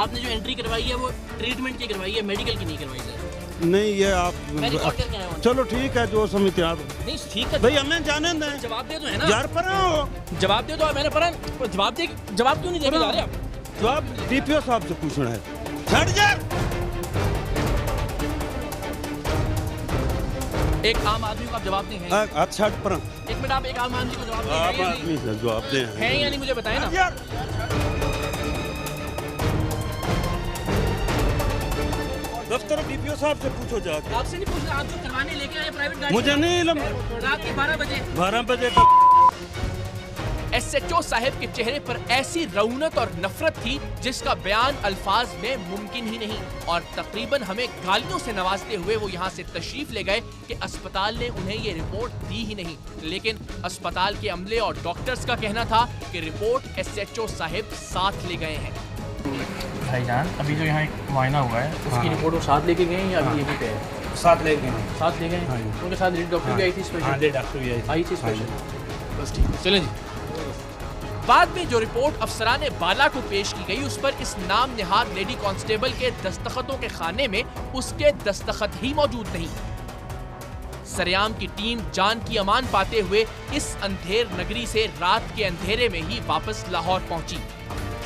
आपने जो एंट्री करवाई है वो ट्रीटमेंट की करवाई है मेडिकल की नहीं करवाई सर नहीं ये मैं रिकॉर्ड आप करके आया हूँ चलो ठीक है जो समय तैयार हो नहीं ठीक है भाई हमें जाने दें जवाब दे तो है ना यार पर आओ जवाब दे दो मैंने पर जवाब क्यों नहीं देके जा रहे आप जवाब डीपीओ साहब से पूछना है छड़ जा एक आम आदमी को आप जवाब दें हैं अच्छा पर एक मिनट आप एक आम आदमी को जवाब आप दें आदमी से जवाब दें हैं या नहीं मुझे बताएं ना यार दफ्तर डीपीओ साहब से पूछो जाके आपसे नहीं पूछना आप जो करवाने लेके आए प्राइवेट गाड़ी मुझे नहीं इल्म रात के 12 बजे का एसएचओ साहब के चेहरे पर ऐसी रौनक और नफरत थी जिसका बयान अल्फाज में मुमकिन ही नहीं और तकरीबन हमें गालियों से नवाजते हुए वो यहाँ से तशरीफ ले गए कि अस्पताल ने उन्हें ये रिपोर्ट दी ही नहीं। लेकिन अस्पताल के अमले और डॉक्टर्स का कहना था कि रिपोर्ट एसएचओ साहब साथ ले गए हैं। भाईजान अभी जो यहाँ एक मुआयना हुआ है उसकी रिपोर्ट वो साथ लेके गए या अभी यहीं पे है साथ ले गए साथ ले गए उनके साथ डॉक्टर भी आई थी स्पेशल डॉक्टर भी आई थी स्पेशल बस ठीक चलें जी। बाद में जो रिपोर्ट अफसराने बाला को पेश की गई उस पर इस नाम निहाद लेडी कांस्टेबल के दस्तखतों के खाने में उसके दस्तखत ही मौजूद नहीं। सरेआम की टीम जान की अमान पाते हुए इस अंधेर नगरी से रात के अंधेरे में ही वापस लाहौर पहुंची।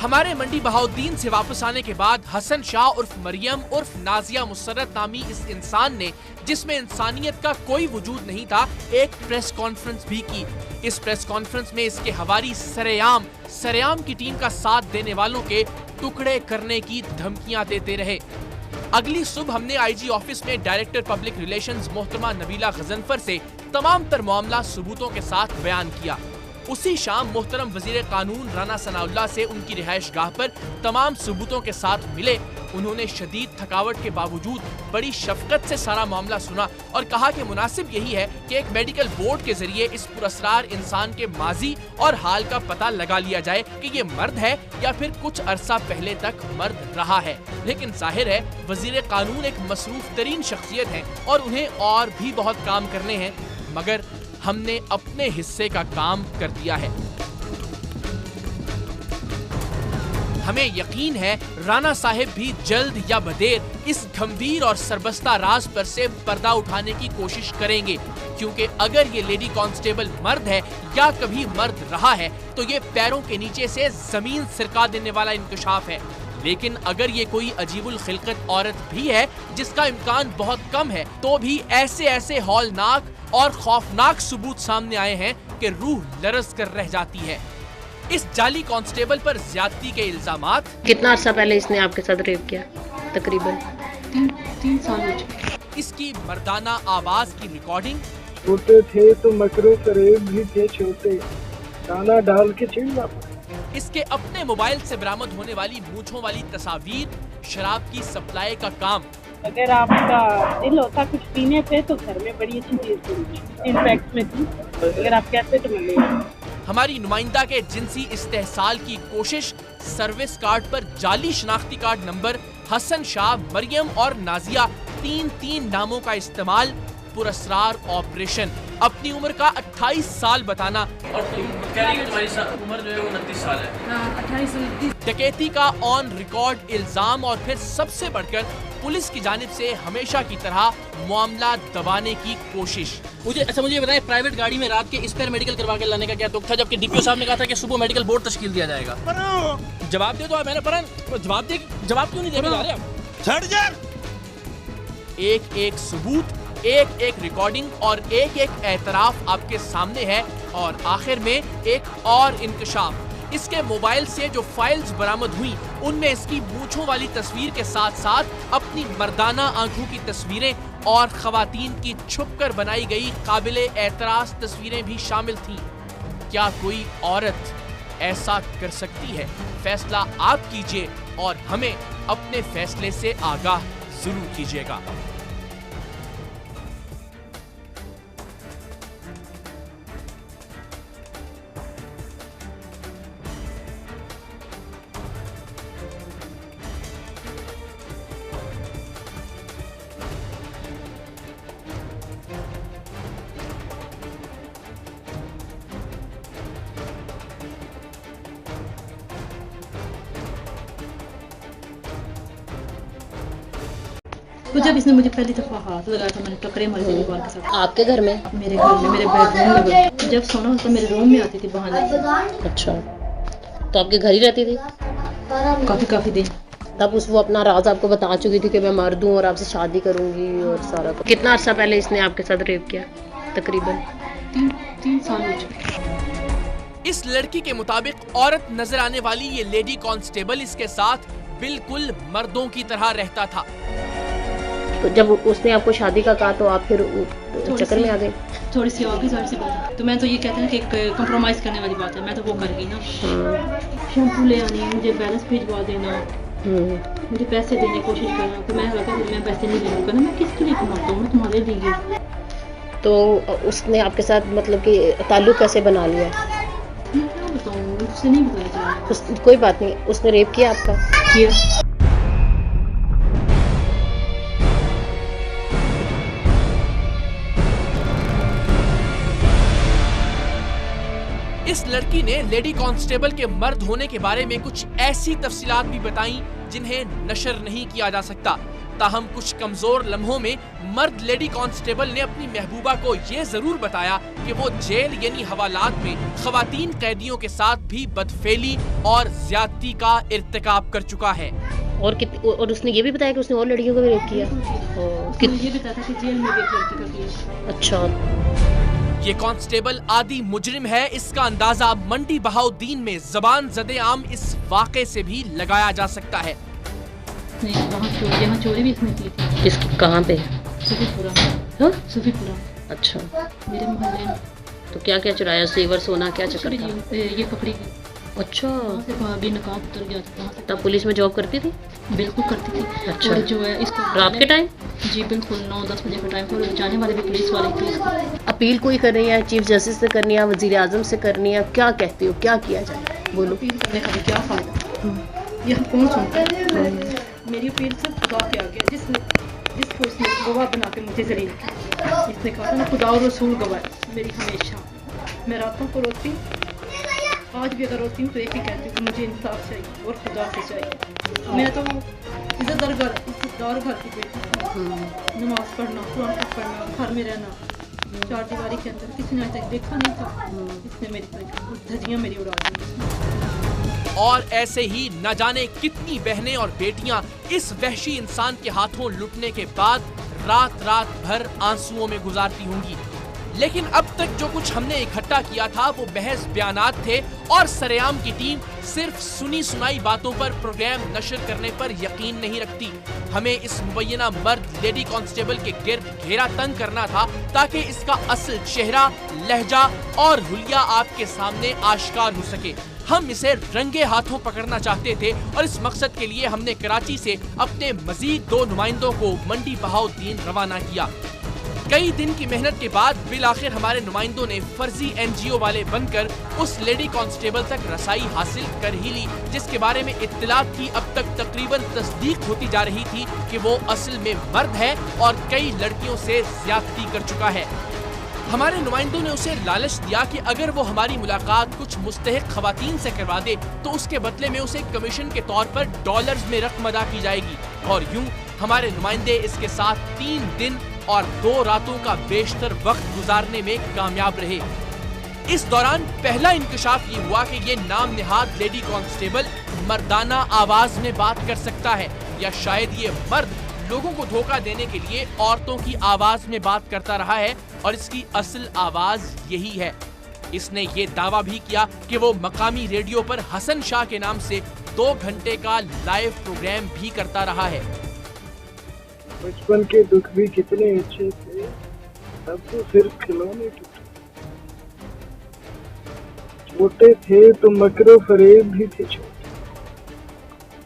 हमारे मंडी बहाउद्दीन से वापस आने के बाद हसन शाह उर्फ मरियम उर्फ नाजिया मुसर्रत नामी इस इंसान ने जिसमें इंसानियत का कोई वजूद नहीं था एक प्रेस कॉन्फ्रेंस भी की। इस प्रेस कॉन्फ्रेंस में इसके हवारी सरेआम की टीम का साथ देने वालों के टुकड़े करने की धमकियां देते रहे। अगली सुबह हमने आईजी ऑफिस में डायरेक्टर पब्लिक रिलेशंस मोहतरमा नबीला गजनफर से तमाम तर मामला सबूतों के साथ बयान किया। उसी शाम मोहतरम वजीर कानून राना सनाउल्लाह से उनकी रिहाइश गाह पर तमाम सबूतों के साथ मिले। उन्होंने शदीद थकावट के बावजूद बड़ी शफकत से सारा मामला सुना और कहा कि मुनासिब यही है कि एक मेडिकल बोर्ड के जरिए इस पुरस्कार इंसान के माजी और हाल का पता लगा लिया जाए कि ये मर्द है या फिर कुछ अरसा पहले तक मर्द रहा है। लेकिन जाहिर है वजीर कानून एक मसरूफ तरीन शख्सियत है और उन्हें और भी बहुत काम करने हैं, मगर हमने अपने हिस्से का काम कर दिया है। हमें यकीन है राना साहिब भी जल्द या बदेर इस गंभीर और सरबस्ता राज पर से पर्दा उठाने की कोशिश करेंगे, क्योंकि अगर ये लेडी कांस्टेबल मर्द है या कभी मर्द रहा है तो ये पैरों के नीचे से जमीन सिरका देने वाला इंकशाफ है। लेकिन अगर ये कोई अजीबुल खिलकत औरत भी है जिसका इम्कान बहुत कम है तो भी ऐसे हौलनाक और खौफनाक सबूत सामने आए हैं कि रूह लरज कर रह जाती है। इस जाली कांस्टेबल पर ज्यादती के इल्जामात। कितना अर्सा पहले इसने आपके साथ रेप किया? तकरीबन 3 साल हो चुके। इसकी मर्दाना आवाज की रिकॉर्डिंग। छोटे थे तो मकरो फरेब भी थे छोटे, दाना डाल के चिढ़ना। इसके अपने मोबाइल से बरामद होने वाली मूंछों वाली तस्वीर, शराब की सप्लाई का काम। अगर आपका दिल होता कुछ पीने पे तो घर में बड़ी अच्छी चीज इनफैक्ट में थी, अगर आप कहते तो मिले। हमारी नुमाइंदा के जिनसी इस्तेहसाल की कोशिश, सर्विस कार्ड पर जाली शनाख्ती कार्ड नंबर, हसन शाह, मरियम और नाजिया, 3 नामों का इस्तेमाल, पुरस्कार ऑपरेशन, अपनी उम्र का 28 साल बताना और कह रही है तुम्हारी उम्र जो है वो 29 साल है। 28 साल। डकैती का ऑन रिकॉर्ड इल्जाम और फिर सबसे बढ़कर पुलिस की जानिब से हमेशा की तरह मामला दबाने की कोशिश। मुझे बताएं प्राइवेट गाड़ी में रात के इस पर मेडिकल करवा के लाने का क्या दुख था जबकि डीपीओ साहब ने कहा था कि सुबह मेडिकल बोर्ड तश्कील दिया जाएगा। जवाब दे दो मैंने जवाब क्यों नहीं देके जा रहे आप? छड़ जा एक सबूत, एक रिकॉर्डिंग और एक एतराफ आपके सामने है और आखिर में एक और इंकशाफ। इसके मोबाइल से जो फाइल्स बरामद हुई उनमें इसकी मूंछों वाली तस्वीर के साथ साथ अपनी मर्दाना आंखों की तस्वीरें और खवातीन की छुपकर बनाई गई काबिले एतराज तस्वीरें भी शामिल थीं। क्या कोई औरत ऐसा कर सकती है? फैसला आप कीजिए और हमें अपने फैसले से आगाह जरूर कीजिएगा। तो जब इसने मुझे पहली दफा हाथ लगाया था, मैंने टकरे मारी दीवार के साथ। आपके घर में? मेरे घर में, मेरे बेडरूम में। जब सोना होता मेरे रूम में आती थी बहाने। अच्छा, तो आपके घर ही रहती थी? काफी दिन। तब वो अपना राज आपको बता चुकी थी कि मैं मर दूं और आपसे शादी करूंगी और सारा कुछ। कितना अर्सा पहले इसने आपके साथ रेप किया? तकरीबन 3 साल हो चुके। इस लड़की के मुताबिक औरत नजर आने वाली ये लेडी कांस्टेबल इसके साथ बिल्कुल मर्दों की तरह रहता था। तो जब उसने आपको शादी का कहा तो आप फिर चक्कर में आ गए? थोड़ी सी बात। तो मैं तो ये कहते हैं कि कंप्रोमाइज करने वाली बात है, मैं तो वो कर गई ना। शैम्पू ले आनी, मुझे बैलेंस भिजवा देना, मुझे पैसे देने की कोशिश करना। तो मैं लगा मैं पैसे नहीं ले लूँगा ना, मैं किसके लिए कमाता हूँ, मैं तुम्हारे लिए। तो उसने आपके साथ मतलब कि ताल्लुक कैसे बना लिया? मैं क्या बताऊँ, उससे नहीं बताया जाए। कोई बात नहीं, उसने रेप किया आपका? किया। इस लड़की ने लेडी कांस्टेबल के मर्द होने के बारे में कुछ ऐसी तफसीलात भी बताई जिन्हें नशर नहीं किया जा सकता। ताहम कुछ कमजोर लम्हों में मर्द लेडी कांस्टेबल ने अपनी महबूबा को ये जरूर बताया कि वो जेल यानी हवालात में खवातीन कैदियों के साथ भी बदफेली और ज्यादती का इर्तिकाब कर चुका है। और उसने ये भी बताया कि उसने और लड़कियों को भी रेप किया? ये बताया था कि जेल में भी एक लड़की का किया। अच्छा। ये कांस्टेबल आदि मुजरिम है, इसका अंदाजा मंडी बहाउद्दीन में जबान ज़दे आम इस वाक़े से भी लगाया जा सकता है। यहाँ चोरी भी इसने की थी। किसकी? कहाँ पे? सूफीपुरा। अच्छा, मेरे मोहल्ले में। तो क्या क्या चुराया? सेवर, सोना, क्या चक्कर था? ये कपड़े की। अच्छा, भी नकाब उतर गया था। तब पुलिस में जॉब करती थी? बिल्कुल करती थी। अच्छा। और जो है इसको रात के टाइम? जी बिल्कुल, 9-10 बजे का टाइम। और जाने वाले भी पुलिस वाले थे। अपील कोई कर रही है? चीफ जस्टिस से करनी है, वजीर आजम से करनी है? क्या कहती हो, क्या किया जाए? बोलो। अपील करने का भी क्या फायदा, यह कौन सुनता है? मेरी अपील सिर्फ खुदा के आगे, जिसको उसने गवाह बना के मुझे जलील किया। इसने कहा था ना, खुदा और रसूल गवाह मेरी हमेशा। मैं रातों को रोती, आज भी अगर रोती हूँ तो एक ही कहती हूँ कि मुझे इंसाफ चाहिए और खुदा से चाहिए। मैं तो इज्जतदार घर की बेटी, नमाज पढ़ना, कुरान पढ़ना, घर में रहना, 4 दीवारी के अंदर किसी ने आज तक देखा नहीं था। इसने मेरी धज्जियाँ मेरी उड़ा दी। और ऐसे ही न जाने कितनी बहनें और बेटियां इस वहशी इंसान के हाथों लुटने के बाद रात भर आंसुओं में गुजारती होंगी। लेकिन अब तक जो कुछ हमने इकट्ठा किया था वो महज बयानात थे और सरेआम की टीम सिर्फ सुनी सुनाई बातों पर प्रोग्राम नशर करने पर यकीन नहीं रखती। हमें इस मुबैना मर्द लेडी कांस्टेबल के गिर्द घेरा तंग करना था ताकि इसका असल चेहरा, लहजा और हुलिया आपके सामने आश्कार हो सके। हम इसे रंगे हाथों पकड़ना चाहते थे और इस मकसद के लिए हमने कराची से अपने मजीद 2 नुमाइंदों को मंडी बहाउद्दीन रवाना किया। कई दिन की मेहनत के बाद बिल आखिर हमारे नुमाइंदों ने फर्जी NGO वाले बनकर उस लेडी कांस्टेबल तक रसाई हासिल कर ही ली, जिसके बारे में इत्तलात की अब तक तकरीबन तस्दीक होती जा रही थी कि वो असल में मर्द है और कई लड़कियों से ज्यादती कर चुका है। हमारे नुमाइंदों ने उसे लालच दिया कि अगर वो हमारी मुलाकात कुछ मुस्तहिक खवातीन से करवा दे तो उसके बदले में उसे कमीशन के तौर पर डॉलर्स में रकम अदा की जाएगी। और यूं हमारे नुमाइंदे इसके साथ 3 दिन और 2 रातों का बेशतर वक्त गुजारने में कामयाब रहे। इस दौरान पहला इंकशाफ ये हुआ कि ये नाम निहाद लेडी कांस्टेबल मर्दाना आवाज में बात कर सकता है, या शायद ये मर्द लोगों को धोखा देने के लिए औरतों की आवाज में बात करता रहा है और इसकी असल आवाज यही है। इसने ये दावा भी किया कि वो मकामी रेडियो पर हसन शाह के नाम से 2 घंटे का लाइव प्रोग्राम भी करता रहा है। बचपन के दुख भी कितने अच्छे थे, अब तो सिर्फ खिलौने टूटे। छोटे थे तो मकरो फरेब भी थे छोटे,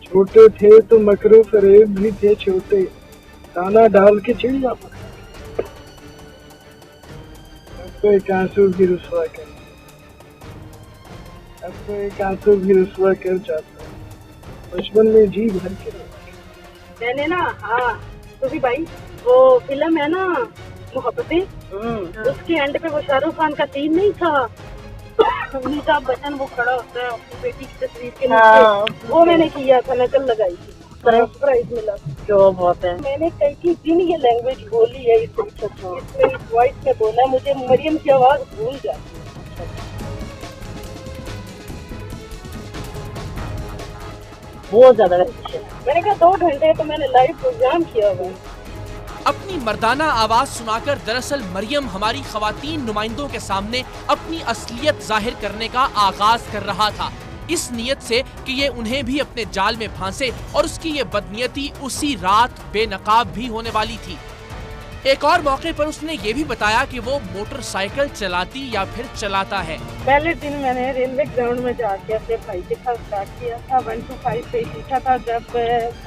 छोटे थे तो मकरो फरेब भी थे छोटे, दाना डाल के चिड़िया पकड़ा। अब तो एक आंसू भी रुसवा कर, अब तो एक आंसू भी रुसवा कर जाता है, बचपन में जी भर के। मैंने ना, हाँ तो भी भाई वो फिल्म है ना मोहब्बतें, उसके एंड पे वो शाहरुख खान का सीन नहीं था, अमिताभ बच्चन वो खड़ा होता है अपनी बेटी की तस्वीर के नीचे, वो मैंने किया था, नकल लगाई थी, प्राइज मिला। जो बहुत है, मैंने कई दिन ये लैंग्वेज बोली है, इसमें इस वॉइस में बोला, मुझे मरियम की आवाज भूल जाती है। बहुत ज्यादा मैंने कहा 2 घंटे तो मैंने लाइव प्रोग्राम किया हुआ। अपनी मर्दाना आवाज सुनाकर दरअसल मरियम हमारी खवातीन नुमाइंदों के सामने अपनी असलियत जाहिर करने का आगाज कर रहा था, इस नियत से कि ये उन्हें भी अपने जाल में फांसे और उसकी ये बदनीयती उसी रात बेनकाब भी होने वाली थी। एक और मौके पर उसने ये भी बताया कि वो मोटरसाइकिल चलाती या फिर चलाता है। पहले दिन मैंने रेलवे ग्राउंड में जाके अपने भाई के साथ स्टार्ट किया था, 1 to 5 पे सीखा था। जब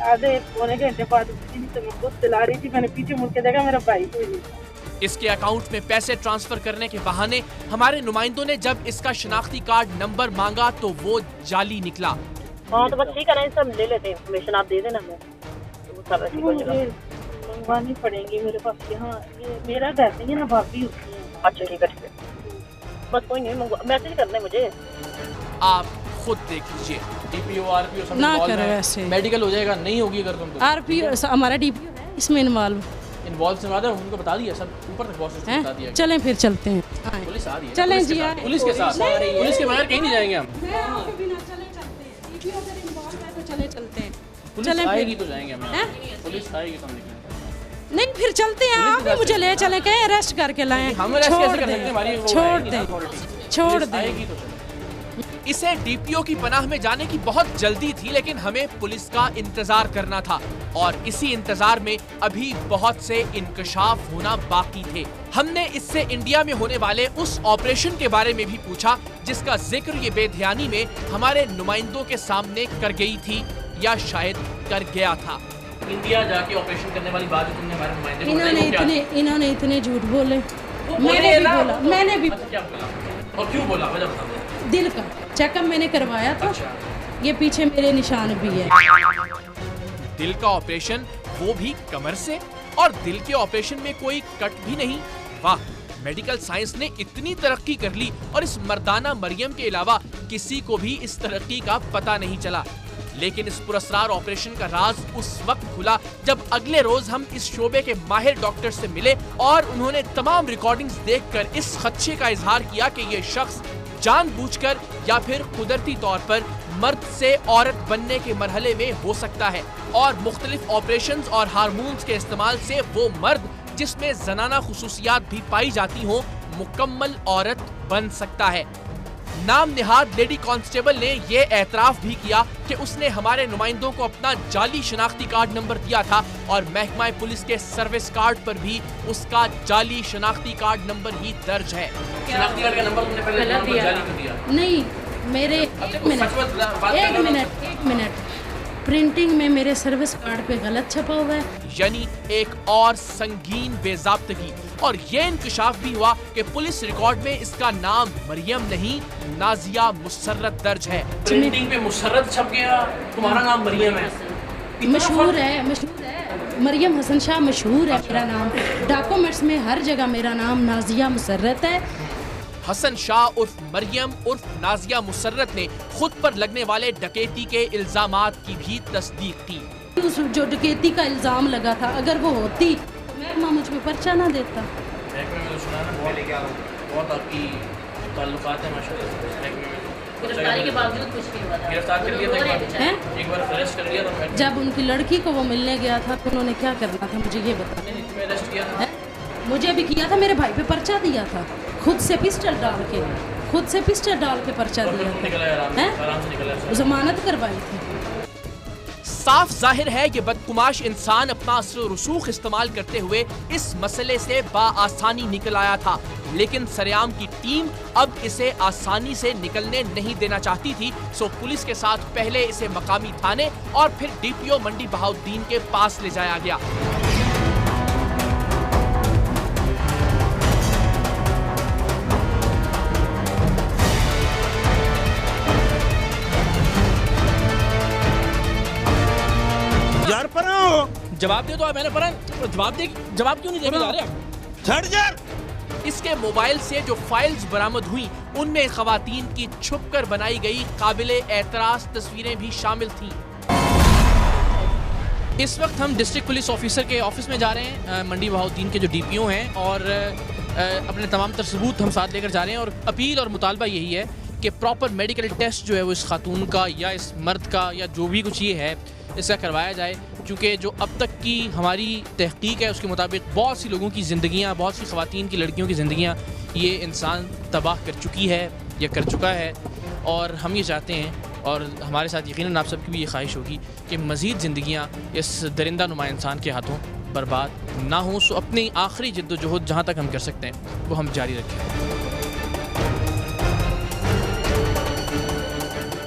आधे पौने घंटे बाद तो मैं खुद चला रही थी, मैंने पीछे मुड़ के देखा मेरा भाई कोई नहीं था। इसके अकाउंट में पैसे ट्रांसफर करने के बहाने हमारे नुमाइंदों ने जब इसका शनाख्ती कार्ड नंबर मांगा तो वो जाली निकला। हाँ तो बस ठीक है, सब ले लेते हैं, इन्फॉर्मेशन आप दे देना, मैं तो मंगवानी पड़ेंगी मेरे पास, यहाँ ये मेरा घर नहीं है ना, भाभी उसकी है। अच्छा ठीक है, बस कोई नहीं, मैसेज करना है मुझे, आप खुद देख लीजिए। डीपीओ आरपीओ सब ना इन्वॉल्व करो है, ऐसे। मेडिकल हो जाएगा, नहीं होगी अगर तुम तो। आरपीओ हमारा डीपीओ है इसमें इन्वॉल्व से ज्यादा उनको बता दिया, सब ऊपर तक बॉसेस को बता दिया। चलें फिर चलते हैं, पुलिस आ रही है, चलें जी, पुलिस के साथ, पुलिस के बगैर कहीं नहीं जाएंगे हम। पुलिस आएगी तो जाएंगे हम, पुलिस आएगी तो हम निकलेंगे। नहीं फिर चलते हैं, आप भी मुझे ले चले, कहीं अरेस्ट करके लाएं, छोड़ दें। इसे डीपीओ की पनाह में जाने की बहुत जल्दी थी, लेकिन हमें पुलिस का इंतजार करना था और इसी इंतजार में अभी बहुत से इंकशाफ होना बाकी थे। हमने इससे इंडिया में होने वाले उस ऑपरेशन के बारे में भी पूछा जिसका जिक्र ये बेध्यानी में हमारे नुमाइंदों के सामने कर गई थी या शायद कर गया था। इंडिया जाके ऑपरेशन करने वाली बात तुमने हमारे नुमाइंदे को बताई, इन्होंने इतने झूठ बोले, मैंने भी क्या बोला और क्यों बोला, वजह बता दो। दिल का चेकअप मैंने करवाया था, ये पीछे मेरे निशान भी है। दिल का ऑपरेशन, वो भी कमर से, और दिल के ऑपरेशन में कोई कट भी नहीं। वाह, मेडिकल साइंस ने इतनी तरक्की कर ली और इस मर्दाना मरियम के अलावा किसी को भी इस तरक्की का पता नहीं चला। लेकिन इस पुरस्कार ऑपरेशन का राज उस वक्त खुला जब अगले रोज हम इस शोबे के माहिर डॉक्टर से मिले और उन्होंने तमाम रिकॉर्डिंग्स देखकर इस खदशे का इजहार किया कि ये शख्स जानबूझकर या फिर कुदरती तौर पर मर्द से औरत बनने के मरहले में हो सकता है और मुख्तलिफ ऑपरेशंस और हार्मोन्स के इस्तेमाल से वो मर्द जिसमें जनाना खुसूसियात भी पाई जाती हों मुकम्मल औरत बन सकता है। नाम निहाद लेडी कांस्टेबल ने ये एतराफ भी किया कि उसने हमारे नुमाइंदों को अपना जाली शनाख्ती कार्ड नंबर दिया था और महकमा पुलिस के सर्विस कार्ड पर भी उसका जाली शनाख्ती कार्ड नंबर ही दर्ज है। शनाख्ती कार्ड का नंबर तुमने पहले जाली क्यों दिया? नहीं, मेरे एक मिनट प्रिंटिंग में मेरे सर्विस कार्ड पे गलत छपा हुआ है। यानी एक और संगीन बेज़ाब्तगी। और ये इंकशाफ भी हुआ कि पुलिस रिकॉर्ड में इसका नाम मरियम नहीं नाजिया मुसर्रत दर्ज है। प्रिंटिंग पे मुसर्रत छप गया, तुम्हारा नाम मरियम है। मशहूर है, मरियम हसन शाह मशहूर है मेरा नाम, डॉक्यूमेंट्स में हर जगह मेरा नाम नाजिया मुसर्रत है। हसन शाह उर्फ मरियम उर्फ नाजिया मुसर्रत ने खुद पर लगने वाले डकैती के इल्जामात की भी तस्दीक की। उस जो डकैती का इल्जाम लगा था अगर वो होती तो महकमा मुझ पे पर्चा ना देता। बहुत आपकी ताल्लुकात है माशाल्लाह। गिरफ्तारी के बावजूद कुछ नहीं हुआ था। गिरफ्तार कर लिया था एक बार अरेस्ट कर लिया था। जब उनकी लड़की को वो मिलने गया था तो उन्होंने क्या करना था मुझे ये बता। अरेस्ट किया था, मुझे भी किया था, मेरे भाई पे पर्चा दिया था, खुद से पिस्टल डाल के पर्चा दिया था, जमानत करवाई थी। साफ जाहिर है ये बदकुमाश इंसान अपना असर रसूख इस्तेमाल करते हुए इस मसले से बाआसानी निकल आया था, लेकिन सरेआम की टीम अब इसे आसानी से निकलने नहीं देना चाहती थी। सो पुलिस के साथ पहले इसे मकामी थाने और फिर डीपीओ मंडी बहाउद्दीन के पास ले जाया गया। यार पर आओ। जवाब दे दो। मैंने पढ़ा जवाब क्यों नहीं देने जा रहे आप? छड़ यार। इसके मोबाइल से जो फाइल्स बरामद हुई उनमें खवातीन की छुपकर बनाई गई काबिले एतराज तस्वीरें भी शामिल थीं। इस वक्त हम डिस्ट्रिक्ट पुलिस ऑफिसर के ऑफिस में जा रहे हैं, मंडी बहाउद्दीन के जो डीपीओ हैं, और अपने तमाम तर सबूत हम साथ लेकर जा रहे हैं। और अपील और मुतालबा यही है कि प्रॉपर मेडिकल टेस्ट जो है वो इस खातून का या इस मर्द का या जो भी कुछ ये है इसका करवाया जाए, क्योंकि जो अब तक की हमारी तहकीक है उसके मुताबिक बहुत सी लोगों की ज़िंदगियाँ, बहुत सी ख़वातीन की, लड़कियों की ज़िंदगियाँ ये इंसान तबाह कर चुकी है या कर चुका है। और हम ये चाहते हैं और हमारे साथ यकीनन आप सबकी भी ये ख्वाहिश होगी कि मज़ीद ज़िंदगियाँ इस दरिंदा नुमा इंसान के हाथों बर्बाद ना हो। सो अपनी आखिरी जद्दोजहद जहाँ तक हम कर सकते हैं वो हम जारी रखें।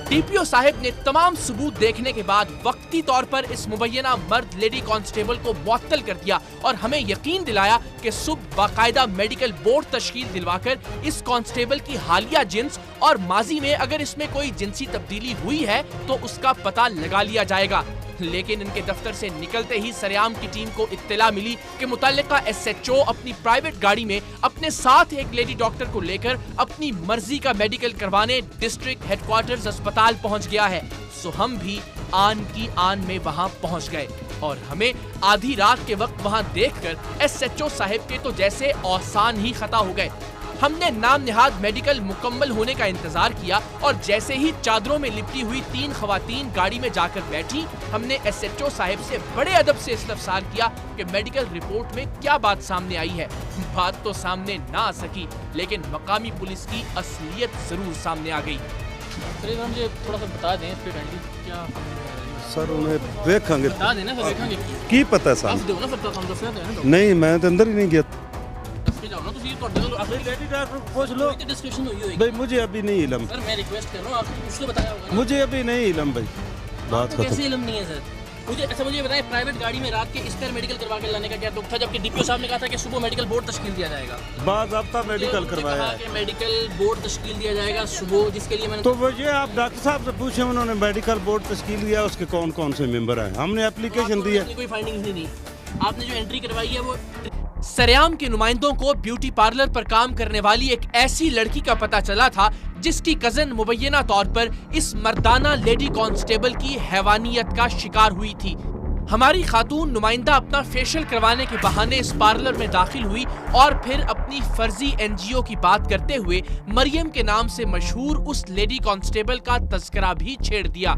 डीपीओ साहब ने तमाम सबूत देखने के बाद वक्ती तौर पर इस मुबैना मर्द लेडी कांस्टेबल को मुअत्तल कर दिया और हमें यकीन दिलाया कि सुबह बाकायदा मेडिकल बोर्ड तश्कील दिलवाकर इस कांस्टेबल की हालिया जिन्स और माजी में अगर इसमें कोई जिनसी तब्दीली हुई है तो उसका पता लगा लिया जाएगा। लेकिन इनके दफ्तर से निकलते ही सरेआम की टीम को इत्तला मिली कि मुतल्लिका SHO अपनी प्राइवेट गाड़ी में अपने साथ एक लेडी डॉक्टर को लेकर अपनी मर्जी का मेडिकल करवाने डिस्ट्रिक्ट हेडक्वार्टर्स अस्पताल पहुंच गया है। सो हम भी आन की आन में वहां पहुंच गए और हमें आधी रात के वक्त वहां देखकर SHO साहब के तो जैसे औसान ही खता हो गए। हमने नाम निहाद मेडिकल मुकम्मल होने का इंतजार किया और जैसे ही चादरों में लिपटी हुई 3 खवातीन गाड़ी में जाकर बैठी, हमने SHO साहब से बड़े अदब से इस्तफसार किया कि मेडिकल रिपोर्ट में क्या बात सामने आई है। बात तो सामने ना आ सकी, लेकिन मकामी पुलिस की असलियत जरूर सामने आ गई। सर मुझे थोड़ा सा बता दें क्या सर उन्हें देखेंगे, बता देना सर, देखेंगे की पता सर दो ना सब हम दस नहीं, मैं तो अंदर ही नहीं गया। पूछ लो भाई, मुझे अभी नहीं इलम। सर मैं रिक्वेस्ट कर रहा हूँ, आपने कुछ तो बताया होगा। मुझे अभी नहीं इलम भाई, बात खत्म। कैसे इलम नहीं है सर? मुझे बताएं, प्राइवेट गाड़ी में रात के इस तरह मेडिकल करवा के लाने का क्या दुख था, जबकि डीपीओ साहब ने कहा था कि सुबह मेडिकल बोर्ड तश्कील दिया जाएगा। बाज़ाब्ता मेडिकल करवाया है, मेडिकल बोर्ड तश्कील दिया जाएगा सुबह, जिसके लिए मैंने तो वो ये आप डॉक्टर साहब से पूछे, उन्होंने मेडिकल बोर्ड तश्कील दिया, उसके कौन कौन से मेंबर हैं। हमने एप्लीकेशन दी है, कोई फाइंडिंग नहीं दी। आपने जो एंट्री करवाई है वो सरेआम के नुमाइंदों को ब्यूटी पार्लर पर काम करने वाली एक ऐसी लड़की का पता चला था जिसकी कजन मुबैना तौर पर इस मर्दाना लेडी कांस्टेबल की हैवानियत का शिकार हुई थी। हमारी खातून नुमाइंदा अपना फेशियल करवाने के बहाने इस पार्लर में दाखिल हुई और फिर अपनी फर्जी NGO की बात करते हुए मरियम के नाम से मशहूर उस लेडी कांस्टेबल का तस्करा भी छेड़ दिया।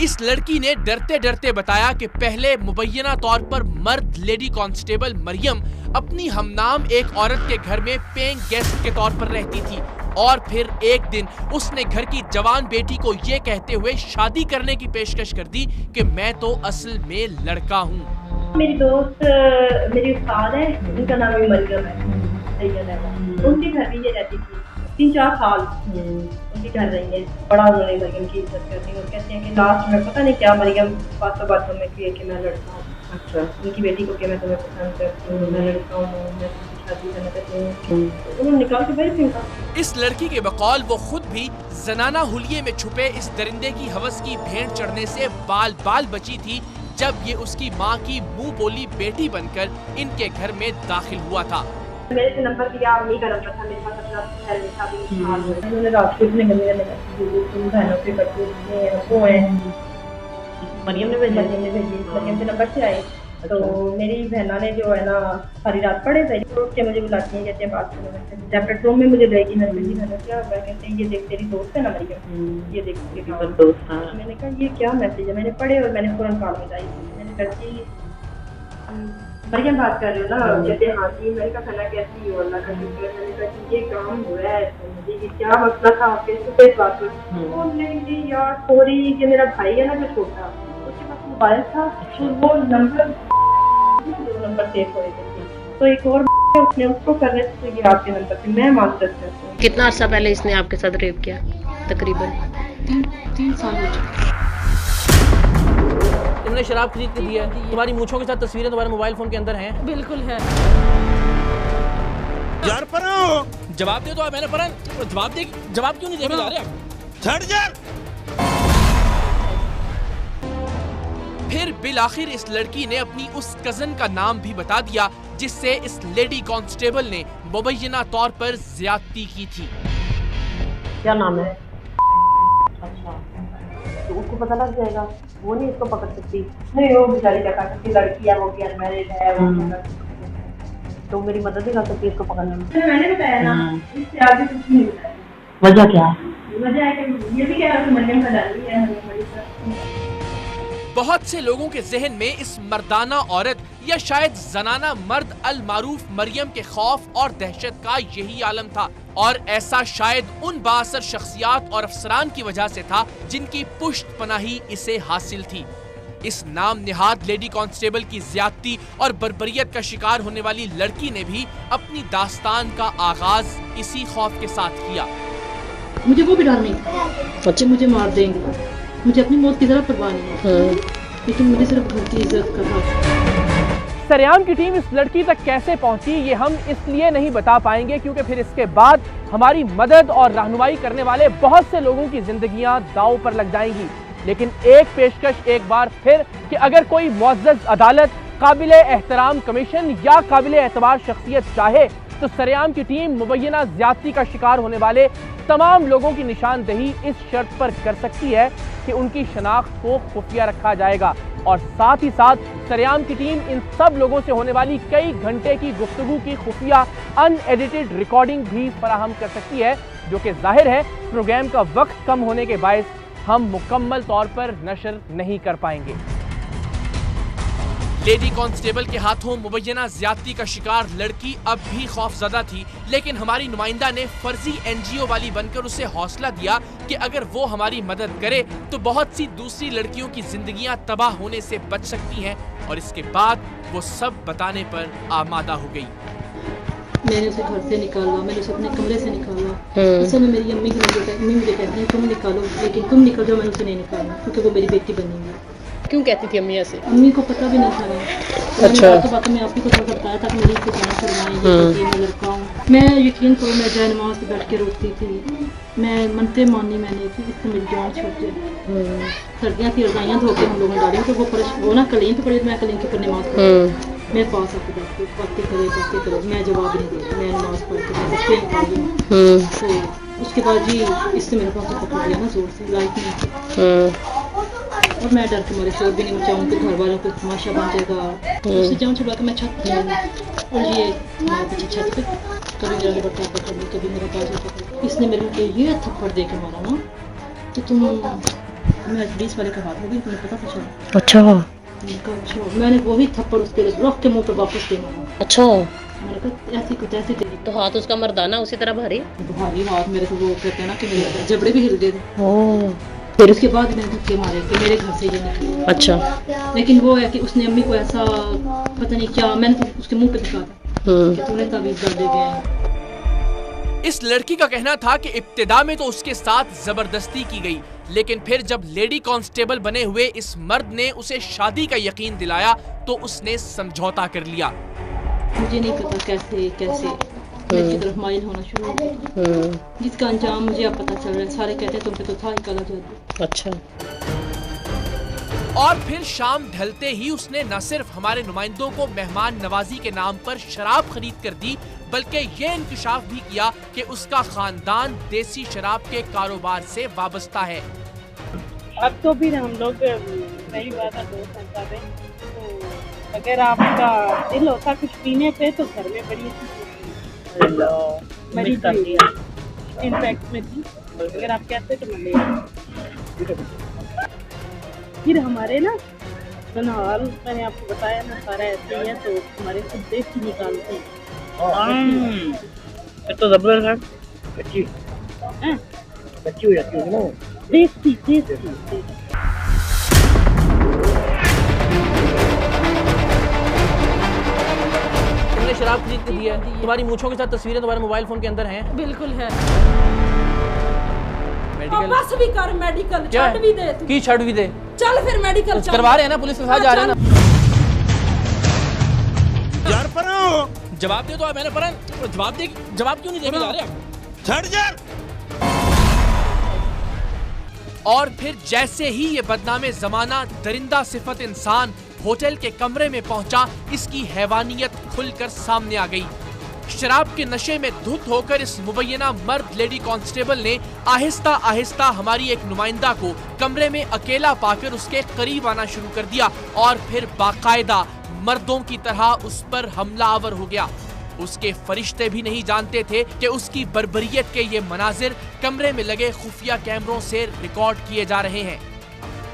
इस लड़की ने डरते डरते बताया कि पहले मुबैना तौर पर मर्द लेडी कांस्टेबल मरियम अपनी हमनाम एक औरत के घर में पेइंग गेस्ट के तौर पर रहती थी और फिर एक दिन उसने घर की जवान बेटी को ये कहते हुए शादी करने की पेशकश कर दी कि मैं तो असल में लड़का हूँ। मेरी दोस्त मेरी उस्ताद है, उनका नाम भी मरियम है, उनके घर भी ये रहती थी 3-4 साल उनके घर रही है। बड़ा उन्होंने मरियम की इज्जत करती है और कहते हैं कि लास्ट में पता नहीं क्या मरियम बातों में कही कि मैं लड़का हूँ। अच्छा, उनकी बेटी को क्या मैं तुम्हें पसंद करती हूँ, मैं लड़का हूँ, मैं शादी करना चाहती हूँ, उन्होंने निकाल के भेज दिया। इस लड़की के बकौल वो खुद भी जनाना हुलिये में छुपे इस दरिंदे की हवस की भेंट चढ़ने से बाल बाल बची थी जब ये उसकी माँ की मुंह बोली बेटी बनकर इनके घर में दाखिल हुआ था। मेरे से नंबर दिया, नहीं कर रहा था, मेरे पास अपना पहले लिखा भी। उन्होंने रात को इतने गंदे बहनों के बच्चे वो हैं, मरियम ने भेजी, मरियम के नंबर से आए। तो मेरी बहना ने जो है ना सारी रात पढ़े थे, उठ के मुझे बुलाती हैं, कहते हैं बात सुनो। सेपरेट रूम में मुझे लेगी, क्या कहते हैं, ये देख तेरी दोस्त है ना मरियम, ये देख तेरी दोस्त। मैंने कहा ये क्या मैसेज है, मैंने पढ़े और मैंने फौरन कॉल मिलाई। मैंने कहा मरियम बात कर रहे हो ना? कहते हाँ जी। मैंने कहा खाना कैसी हो, अल्लाह का शुक्र है। मैंने कहा ये काम हुआ है, मुझे क्या मसला था आपके सुबह बात हुई। यार सॉरी, ये मेरा भाई है ना जो छोटा, उसके पास मोबाइल था और वो नंबर सेव हो रहे थे, तो एक और उसने उसको कर रहे थे, तो ये आपके नंबर पे मैं मास्टर करती हूँ। कितना अर्सा पहले इसने आपके साथ रेप किया? तकरीबन 3 साल हो चुके। तुमने शराब खरीद के दिया है, तुम्हारी मूंछों के साथ तस्वीरें तुम्हारे मोबाइल फोन के अंदर हैं? बिल्कुल है। यार पराओ जवाब दे दो। मैंने पढ़ा जवाब क्यों नहीं देने जा रहे आप? छड़ जा। फिर बिल आखिर इस लड़की ने अपनी उस कजन का नाम भी बता दिया जिससे इस लेडी कांस्टेबल ने मुबैना तौर पर ज्यादती की थी। क्या नाम है? अच्छा, तो उसको पता लग जाएगा, वो नहीं इसको पकड़ सकती? नहीं, वो बेचारी क्या कर सकती, लड़की है, वो भी अनमैरिड है, वो तो मेरी मदद ही कर सकती है इसको पकड़ने में। मैंने बताया ना, इससे आगे कुछ नहीं बताया। वजह क्या है? वजह है कि ये भी कह रहा था मरियम का डाली है हमारी साथ। बहुत से लोगों के जहन में इस मर्दाना औरत या शायद जनाना मर्द अल मारूफ मरियम के खौफ और दहशत का यही आलम था, और ऐसा शायद उन बाअसर शख्सियात और अफसरान की वजह से था जिनकी पुष्ट पनाही इसे हासिल थी। इस नाम निहाद लेडी कांस्टेबल की ज्यादती और बर्बरियत का शिकार होने वाली लड़की ने भी अपनी दास्तान का आगाज इसी खौफ के साथ किया। मुझे वो भी डर नहीं था, बच्चे मुझे मार देंगे, मुझे अपनी मौत की जरा परवाह नहीं है, लेकिन मुझे सिर्फ घर की इज्जत करना। सरेआम की टीम इस लड़की तक कैसे पहुंची ये हम इसलिए नहीं बता पाएंगे क्योंकि फिर इसके बाद हमारी मदद और रहनुमाई करने वाले बहुत से लोगों की जिंदगियां दांव पर लग जाएंगी। लेकिन एक पेशकश एक बार फिर कि अगर कोई मुअज़्ज़ज़ अदालत, काबिल एहतराम कमीशन या काबिल एतबार शख्सियत चाहे तो सरेआम की टीम मुबैना ज्यादती का शिकार होने वाले तमाम लोगों की निशानदही इस शर्त पर कर सकती है कि उनकी शनाख्त को खुफिया रखा जाएगा, और साथ ही साथ सरेआम की टीम इन सब लोगों से होने वाली कई घंटे की गुफ्तगू की खुफिया अनएडिटेड रिकॉर्डिंग भी फराहम कर सकती है, जो कि जाहिर है प्रोग्राम का वक्त कम होने के बायस हम मुकम्मल तौर पर नशर नहीं कर पाएंगे। लेडी कांस्टेबल के हाथों मुबैना ज्यादती का शिकार लड़की अब भी खौफजदा थी, लेकिन हमारी नुमाइंदा ने फर्जी एनजीओ वाली बनकर उसे हौसला दिया कि अगर वो हमारी मदद करे तो बहुत सी दूसरी लड़कियों की जिंदगियां तबाह होने से बच सकती हैं, और इसके बाद वो सब बताने पर आमादा हो गई। मैंने उसे घर से निकाला, मैंने उसे अपने कमरे से निकाला। असल में मेरी अम्मी मुझे कहती है तुम निकालो, लेकिन तुम निकल जाओ, मैंने उसे नहीं निकाला क्योंकि वो मेरी बेटी बनेगी। क्यों कहती थी अम्मी ऐसे? अम्मी को पता भी नहीं था। अच्छा, तो बात में आपको थोड़ा बताया था कि मेरी इसको जान करवाएंगे, मैं लड़का हूँ। मैं यकीन करो, मैं जय नमाज पे बैठ के रोती थी, मैं मनते मानी मैंने कि इससे मेरी जान छूट जाए। सर्दियाँ थी, रजाइयाँ धो के हम लोगों ने डाली, तो वो ना कलीन पे पड़ी, मैं कलीन के ऊपर नमाज पढ़ी, मेरे पास आके बैठती बातें करे, मैं जवाब नहीं देती, मैं नमाज पढ़ के तो उसके बाद जी इससे मेरे पास पकड़ लिया ना जोर से, लाइट नहीं, और मैं डर के मारे शोर भी नहीं मचाऊँ कि घर वालों को तमाशा बन जाएगा। उससे जान छुड़ा के मैं छत पे और ये हमारे पीछे छत पे कभी मेरा बट्टा पकड़ ली, कभी मेरा बाजू पकड़। इसने मेरे को ये थप्पड़ दे के मारा ना कि तुम मैं 20 वाले का हाथ हो गई, तुम्हें पता था? चलो अच्छा, मैंने वही थप्पड़ उसके रख के मुँह पे वापस दे मारा। अच्छा, मैंने कहा ऐसी कुछ ऐसी तेरी। तो हाथ उसका मर्दाना उसी तरह भारी हाथ मेरे को, वो कहते हैं ना कि मेरे जबड़े भी हिल गए थे। फिर उसके बाद मैंने धक्के मारे कि मेरे घर से ये निकली। अच्छा, लेकिन वो है कि उसने अम्मी को ऐसा पता नहीं क्या, मैंने तो उसके मुंह पे दिखा था कि तूने तावीज़ डाल दे गया। इस लड़की का कहना था कि इब्तिदा में तो उसके साथ जबरदस्ती की गई, लेकिन फिर जब लेडी कांस्टेबल बने हुए इस मर्द ने उसे शादी का यकीन दिलाया तो उसने समझौता कर लिया। मुझे नहीं पता कैसे मेरी तरफ माइल होना शुरू हो गया, जिसका अंजाम मुझे अब पता चल रहा है। सारे कहते हैं तुम पे तो था ही काला जादू। अच्छा, और फिर शाम ढलते ही उसने न सिर्फ हमारे नुमाइंदों को मेहमान नवाजी के नाम पर शराब खरीद कर दी, बल्कि ये इंकशाफ भी किया कि उसका खानदान देसी शराब के कारोबार से वाबस्ता है। अब तो भी हम लोग नई बात है दोस्त कर रहे हैं, तो अगर आपका दिल होता कुछ पीने पे तो घर में बड़ी इनफैक्ट में थी, अगर आप कहते तो मैं ले। फिर हमारे ना फिलहाल मैंने आपको बताया ना सारा ऐसे ही है, तो हमारे खुद देसी निकालते हैं। तो जबरदस्त कच्ची हो जाती है ना, देसी। शराब खरीद के दी है? तुम्हारी मूंछों के साथ तस्वीरें तुम्हारे मोबाइल फोन के अंदर हैं? बिल्कुल है। मेडिकल बस भी कर, मेडिकल छड़ भी दे तू। की छड़ भी दे? चल फिर मेडिकल चल। करवा रहे हैं ना, पुलिस के साथ जा रहे हैं ना। यार पर जवाब दे दो। मैंने पर जवाब क्यों नहीं देके जा रहे आप? छड़ यार। और फिर जैसे ही ये बदनामे जमाना दरिंदा सिफत इंसान होटल के कमरे में पहुंचा, इसकी हैवानियत खुलकर सामने आ गई। शराब के नशे में धुत होकर इस मुबैना मर्द लेडी कांस्टेबल ने आहिस्ता आहिस्ता हमारी एक नुमाइंदा को कमरे में अकेला पाकर उसके करीब आना शुरू कर दिया और फिर बाकायदा मर्दों की तरह उस पर हमलावर हो गया। उसके फरिश्ते भी नहीं जानते थे कि उसकी बर्बरियत के ये मनाजिर कमरे में लगे खुफिया कैमरों से रिकॉर्ड किए जा रहे हैं।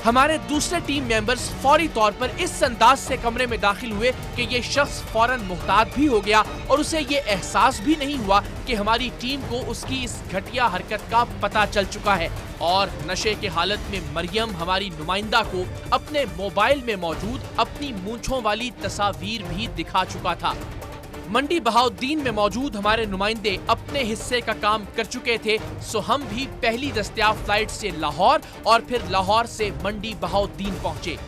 हमारे दूसरे टीम मेंबर्स फौरी तौर पर इस अंदाज से कमरे में दाखिल हुए कि ये शख्स फौरन मुहतात भी हो गया और उसे ये एहसास भी नहीं हुआ कि हमारी टीम को उसकी इस घटिया हरकत का पता चल चुका है। और नशे के हालत में मरियम हमारी नुमाइंदा को अपने मोबाइल में मौजूद अपनी मूंछों वाली तस्वीर भी दिखा चुका था। मंडी बहाउद्दीन में मौजूद हमारे नुमाइंदे अपने हिस्से का काम कर चुके थे, सो हम भी पहली दस्तयाब फ्लाइट से लाहौर और फिर लाहौर से मंडी बहाउद्दीन पहुंचे।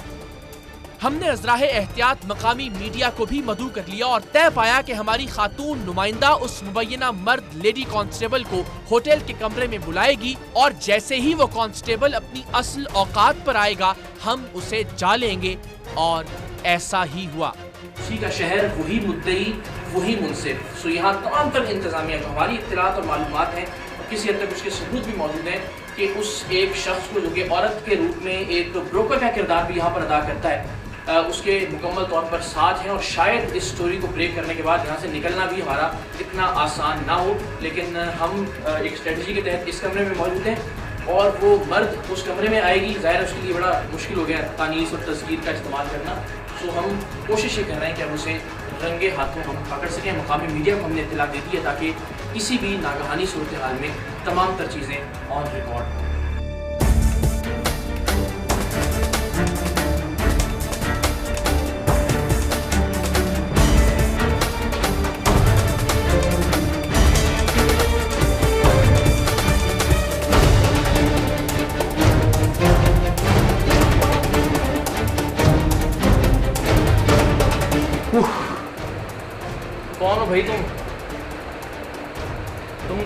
हमने अज़राए एहतियात मकामी मीडिया को भी मदऊ कर लिया और तय पाया कि हमारी खातून नुमाइंदा उस मुबैना मर्द लेडी कांस्टेबल को होटल के कमरे में बुलाएगी और जैसे ही वो कांस्टेबल अपनी असल औकात पर आएगा, हम उसे जा लेंगे। और ऐसा ही हुआ। उसी का शहर, वही मुद्दई, वही मुनसिफ। सो यहाँ तमाम तर इंतजामिया जो हमारी इत्तलात और मालूमात हैं और किसी हद तक उसके सबूत भी मौजूद हैं कि उस एक शख्स को जो कि औरत के रूप में एक ब्रोकर का किरदार भी यहाँ पर अदा करता है, उसके मुकम्मल तौर पर साथ हैं। और शायद इस स्टोरी को ब्रेक करने के बाद यहाँ से निकलना भी हमारा इतना आसान ना हो, लेकिन हम एक स्ट्रेटजी के तहत इस कमरे में मौजूद हैं और वो मर्द उस कमरे में आएगी। ज़ाहिर उसके लिए बड़ा मुश्किल हो गया तानीस और तस्वीर का इस्तेमाल करना। सो हम कोशिश ये कर रहे हैं कि हम उसे रंगे हाथों हम पकड़ सकें। मकामी मीडिया को हमने इत्तला दे दी है ताकि किसी भी नागहानी सूरत हाल में तमाम तर चीज़ें ऑन रिकॉर्ड हों। कौन हो भाई तुम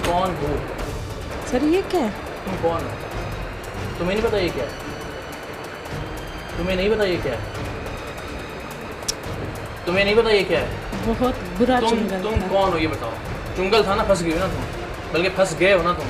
कौन हो? सर ये क्या है? तुम कौन हो? तुम्हें नहीं पता ये क्या है? तुम्हें नहीं पता ये क्या है? तुम्हें नहीं पता ये क्या है? बहुत बुरा चुंगल। तुम कौन हो ये बताओ? चुंगल था ना, फंस गए हो ना तुम, बल्कि फंस गए हो ना तुम।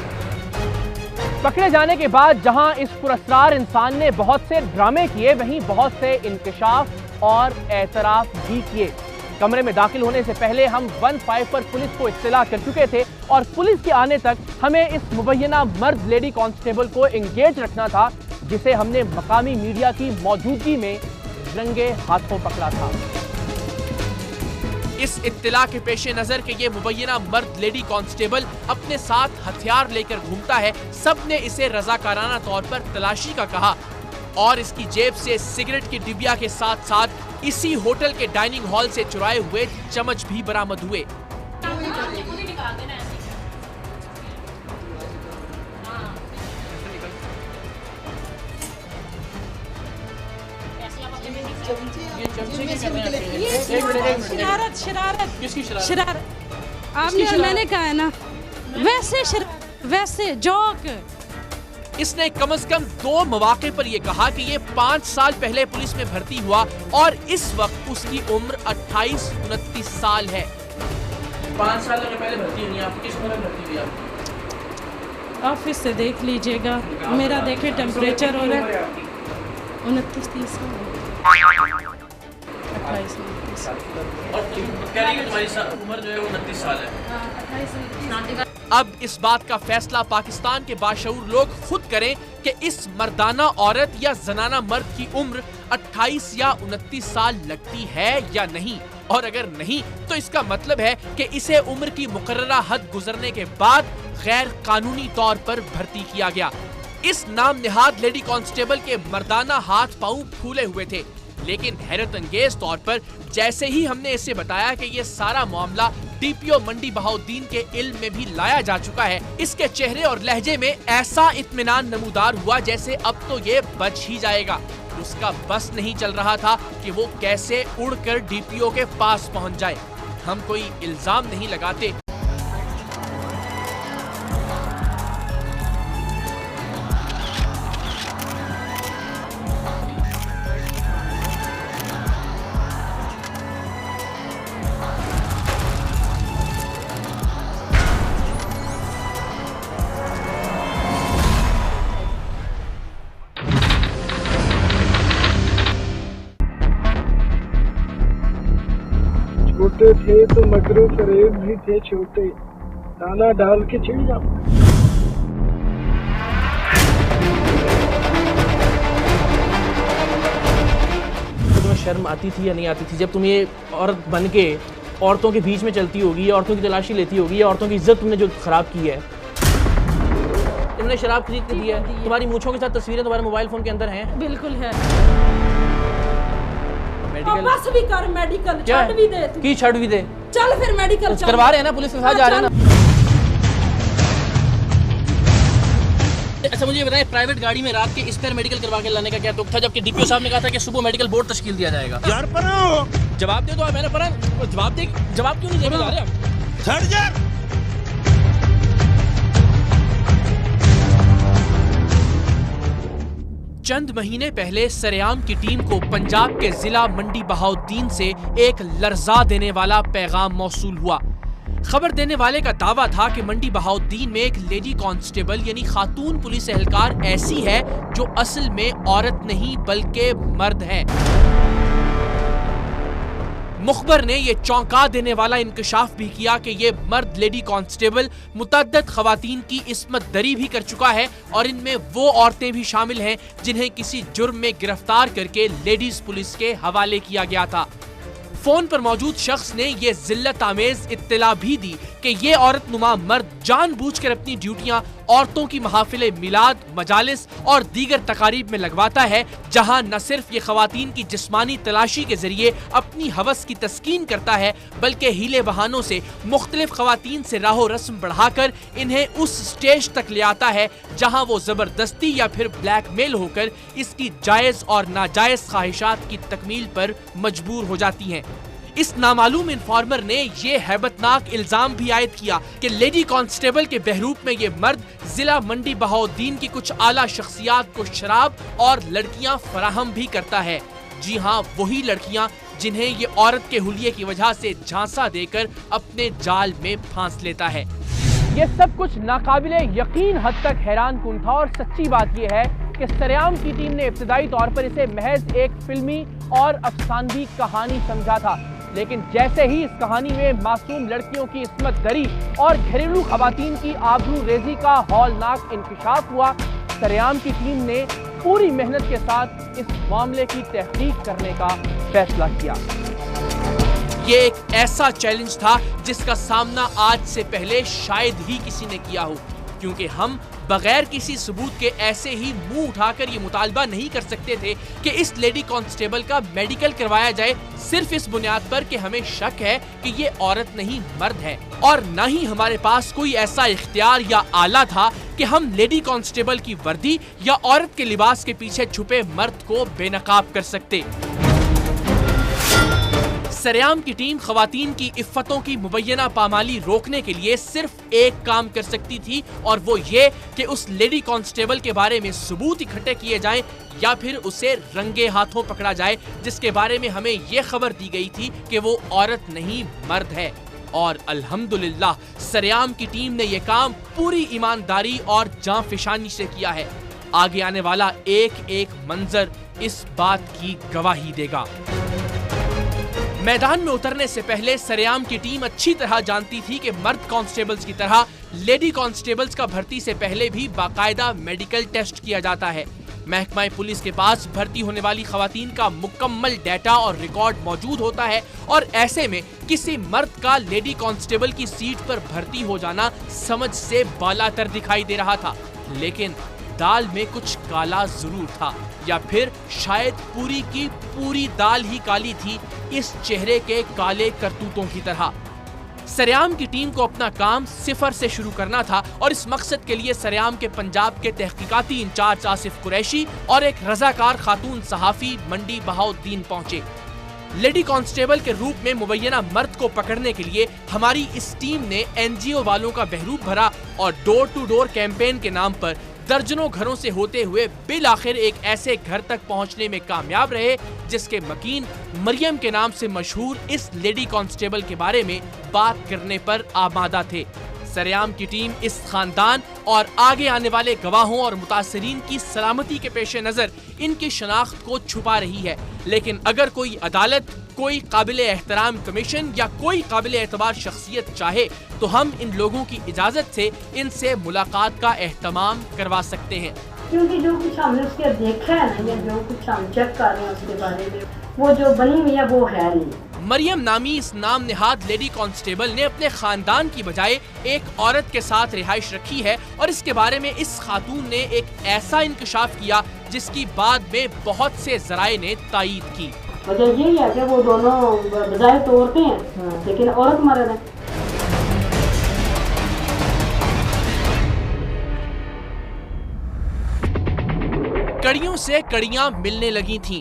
पकड़े जाने के बाद जहां इस पुरस्कार इंसान ने बहुत से ड्रामे किए, वहीं बहुत से इंकशाफ और एतराफ भी किए। कमरे में दाखिल होने से पहले हम 15 पर पुलिस को इत्तला कर चुके थे और पुलिस के आने तक हमें इस मुबैना मर्द लेडी कांस्टेबल को एंगेज रखना था, जिसे हमने मकामी मीडिया की मौजूदगी में रंगे हाथों पकड़ा था। इस इत्तला के पेश नजर के ये मुबैना मर्द लेडी कांस्टेबल अपने साथ हथियार लेकर घूमता है, सबने इसे रजाकाराना तौर पर तलाशी का कहा और इसकी जेब से सिगरेट की डिबिया के साथ साथ इसी होटल के डाइनिंग हॉल से चुराए हुए चम्मच भी बरामद हुए। शरारत आपने और मैंने कहा है ना, वैसे जोक। इसने कम से कम 2 मौके पर यह कहा कि ये 5 साल पहले पुलिस में भर्ती हुआ और इस वक्त उसकी उम्र 28-29 साल है। 5 साल पहले भर्ती हुई आप? किस उम्र में भर्ती हुई आप? ऑफिस से देख लीजिएगा, मेरा देखे टेम्परेचर हो रहा है 29-30 साल। 28-29 साल। और कह रही है तुम्हारी उम्र जो है वो 29 साल है। अब इस बात का फैसला पाकिस्तान के बाशऊर लोग खुद करें कि इस मर्दाना औरत या जनाना मर्द की उम्र 28 या 29 साल लगती है या नहीं, और अगर नहीं तो इसका मतलब है कि इसे उम्र की मुकर्ररा हद गुजरने के बाद गैर कानूनी तौर पर भर्ती किया गया। इस नाम निहाद लेडी कांस्टेबल के मर्दाना हाथ पांव फूले हुए थे, लेकिन हैरत अंगेज तौर पर जैसे ही हमने इसे बताया कि ये सारा मामला डीपीओ मंडी बहाउद्दीन के इल्म में भी लाया जा चुका है, इसके चेहरे और लहजे में ऐसा इत्मीनान नमूदार हुआ जैसे अब तो ये बच ही जाएगा। उसका बस नहीं चल रहा था कि वो कैसे उड़कर डीपीओ के पास पहुंच जाए। हम कोई इल्जाम नहीं लगाते, छोटे थे तो मकरू फरेब भी थे छोटे, दाना डाल के चिड़िया। तुम्हें शर्म आती थी या नहीं आती थी जब तुम ये औरत बन के औरतों के बीच में चलती होगी या औरतों की तलाशी लेती होगी या औरतों की इज्जत तुमने जो खराब की है? तुमने शराब खरीद के दी है, तुम्हारी मूंछों के साथ तस्वीरें तुम्हारे मोबाइल फोन के अंदर हैं। बिल्कुल है। मेडिकल बस भी कर, मेडिकल छड़ भी दे तू। की छड़ भी दे, चल फिर मेडिकल चल। करवा रहे हैं ना, पुलिस के साथ जा रहे हैं ना। अच्छा मुझे बताएं, प्राइवेट गाड़ी में रात के इस पर मेडिकल करवा के लाने का क्या तुक था, जबकि डीपीओ साहब ने कहा था कि सुबह मेडिकल बोर्ड तश्कील दिया जाएगा। यार पराओ जवाब दे दो। मैंने पढ़ा जवाब क्यों नहीं दे रहे आप? छड़ यार। चंद महीने पहले सरेआम की टीम को पंजाब के जिला मंडी बहाउद्दीन से एक लर्जा देने वाला पैगाम मौसूल हुआ। खबर देने वाले का दावा था कि मंडी बहाउद्दीन में एक लेडी कांस्टेबल यानी खातून पुलिस एहलकार ऐसी है जो असल में औरत नहीं बल्कि मर्द है। मुखबर ने ये चौंका देने वाला इंकशाफ भी किया कि ये मर्द लेडी कांस्टेबल मुतअद्दिद खवातीन की इस्मत दरी भी कर चुका है और इनमें वो औरतें भी शामिल हैं जिन्हें किसी जुर्म में गिरफ्तार करके लेडीज पुलिस के हवाले किया गया था। फोन पर मौजूद शख्स ने ये जिल्लत आमेज इत्तला भी दी कि ये औरत नुमा मर्द जानबूझकर अपनी ड्यूटियां औरतों की महफिले मिलाद, मजालिस और दीगर तकारीब में लगवाता है, जहां न सिर्फ ये खवातीन की जिस्मानी तलाशी के जरिए अपनी हवस की तस्कीन करता है बल्कि हीले बहानों से मुख्तलिफ खवातीन से राहो रस्म बढ़ाकर इन्हें उस स्टेज तक ले आता है जहां वो जबरदस्ती या फिर ब्लैकमेल होकर इसकी जायज और नाजायज ख्वाहिशात की तकमील पर मजबूर हो जाती हैं। इस नामालूम इन्फॉर्मर ने ये हैबतनाक इल्जाम भी आयद किया कि लेडी कांस्टेबल के बहरूप में ये मर्द जिला मंडी बहाउद्दीन की कुछ आला शख्सियात को शराब और लड़कियां फराहम भी करता है। जी हाँ, वही लड़कियां जिन्हें ये औरत के हुलिये की वजह से झांसा देकर अपने जाल में फांस लेता है। ये सब कुछ नाकाबिले यकीन हद तक हैरान कुन था और सच्ची बात यह है कि सरेआम की टीम ने इब्तदाई तौर पर इसे महज एक फिल्मी और अफसानवी कहानी समझा था, लेकिन जैसे ही इस कहानी में मासूम लड़कियों की इस्मत दरी और घरेलू खवातीन की आबरू रेजी का हौलनाक इंकशाफ हुआ, सरेआम की टीम ने पूरी मेहनत के साथ इस मामले की तहकीक करने का फैसला किया। ये एक ऐसा चैलेंज था जिसका सामना आज से पहले शायद ही किसी ने किया हो, क्योंकि हम बगैर किसी सबूत के ऐसे ही मुंह उठाकर ये मुतालबा नहीं कर सकते थे कि इस लेडी कांस्टेबल का मेडिकल करवाया जाए, सिर्फ इस बुनियाद पर कि हमें शक है कि ये औरत नहीं मर्द है, और न ही हमारे पास कोई ऐसा इख्तियार या आला था कि हम लेडी कांस्टेबल की वर्दी या औरत के लिबास के पीछे छुपे मर्द को बेनकाब कर सकते। सरेआम की टीम खवातीन की इफ्फतों की मुबैना पामाली रोकने के लिए सिर्फ एक काम कर सकती थी, और वो ये कि उस लेडी कांस्टेबल के बारे में सबूत इकट्ठे किए जाएं या फिर उसे रंगे हाथों पकड़ा जाए, जिसके बारे में हमें ये खबर दी गई थी कि वो औरत नहीं मर्द है। और अल्हम्दुलिल्लाह सरेआम की टीम ने यह काम पूरी ईमानदारी और जांफिशानी से किया है। आगे आने वाला एक एक मंजर इस बात की गवाही देगा। मैदान में उतरने से पहले सरेआम की टीम अच्छी तरह जानती थी कि मर्द कांस्टेबल्स की तरह लेडी कांस्टेबल्स का भर्ती से पहले भी बाकायदा मेडिकल टेस्ट किया जाता है। महकमा पुलिस के पास भर्ती होने वाली खवातीन का मुकम्मल डाटा और रिकॉर्ड मौजूद होता है, और ऐसे में किसी मर्द का लेडी कांस्टेबल की सीट पर भर्ती हो जाना समझ से बालातर दिखाई दे रहा था। लेकिन दाल में कुछ काला जरूर था, या फिर शायद पूरी की पूरी दाल ही काली थी, इस चेहरे के काले करतूतों की तरह। सरेआम की टीम को अपना काम सिफर से शुरू करना था और इस मकसद के लिए सरेआम के पंजाब के तहकीकाती इंचार्ज आसिफ कुरैशी और एक रजाकार खातून सहाफी मंडी बहाउद्दीन पहुंचे। लेडी कांस्टेबल के रूप में मुबैना मर्द को पकड़ने के लिए हमारी इस टीम ने एनजीओ वालों का बहरूप भरा और डोर टू डोर कैंपेन के नाम पर दर्जनों घरों से होते हुए बिल आखिर एक ऐसे घर तक पहुंचने में कामयाब रहे जिसके मकीन मरियम के नाम से मशहूर इस लेडी कांस्टेबल के बारे में बात करने पर आमादा थे। सरेआम की टीम इस खानदान और आगे आने वाले गवाहों और मुतासरीन की सलामती के पेश नजर इनकी शनाख्त को छुपा रही है, लेकिन अगर कोई अदालत, कोई काबिल एहतराम कमीशन या कोई काबिल एतबार शख्सियत चाहे तो हम इन लोगों की इजाजत से इनसे मुलाकात का एहतमाम करवा सकते हैं। क्योंकि जो कुछ हमने उसके देखा है ना, या जो कुछ हम चेक कर रहे हैं उसके बारे में, वो जो बनी हुई है वो है नहीं। मरियम नामी इस नाम निहाद लेडी कांस्टेबल ने अपने खानदान की बजाय एक औरत के साथ रिहाइश रखी है और इसके बारे में इस खातून ने एक ऐसा इंकशाफ किया जिसकी बाद में बहुत से जराए ने तायीद की। वजह यही है कि वो दोनों बजाय तो औरतें हैं, लेकिन औरत मर्द है। कड़ियों से कड़ियां मिलने लगी थीं।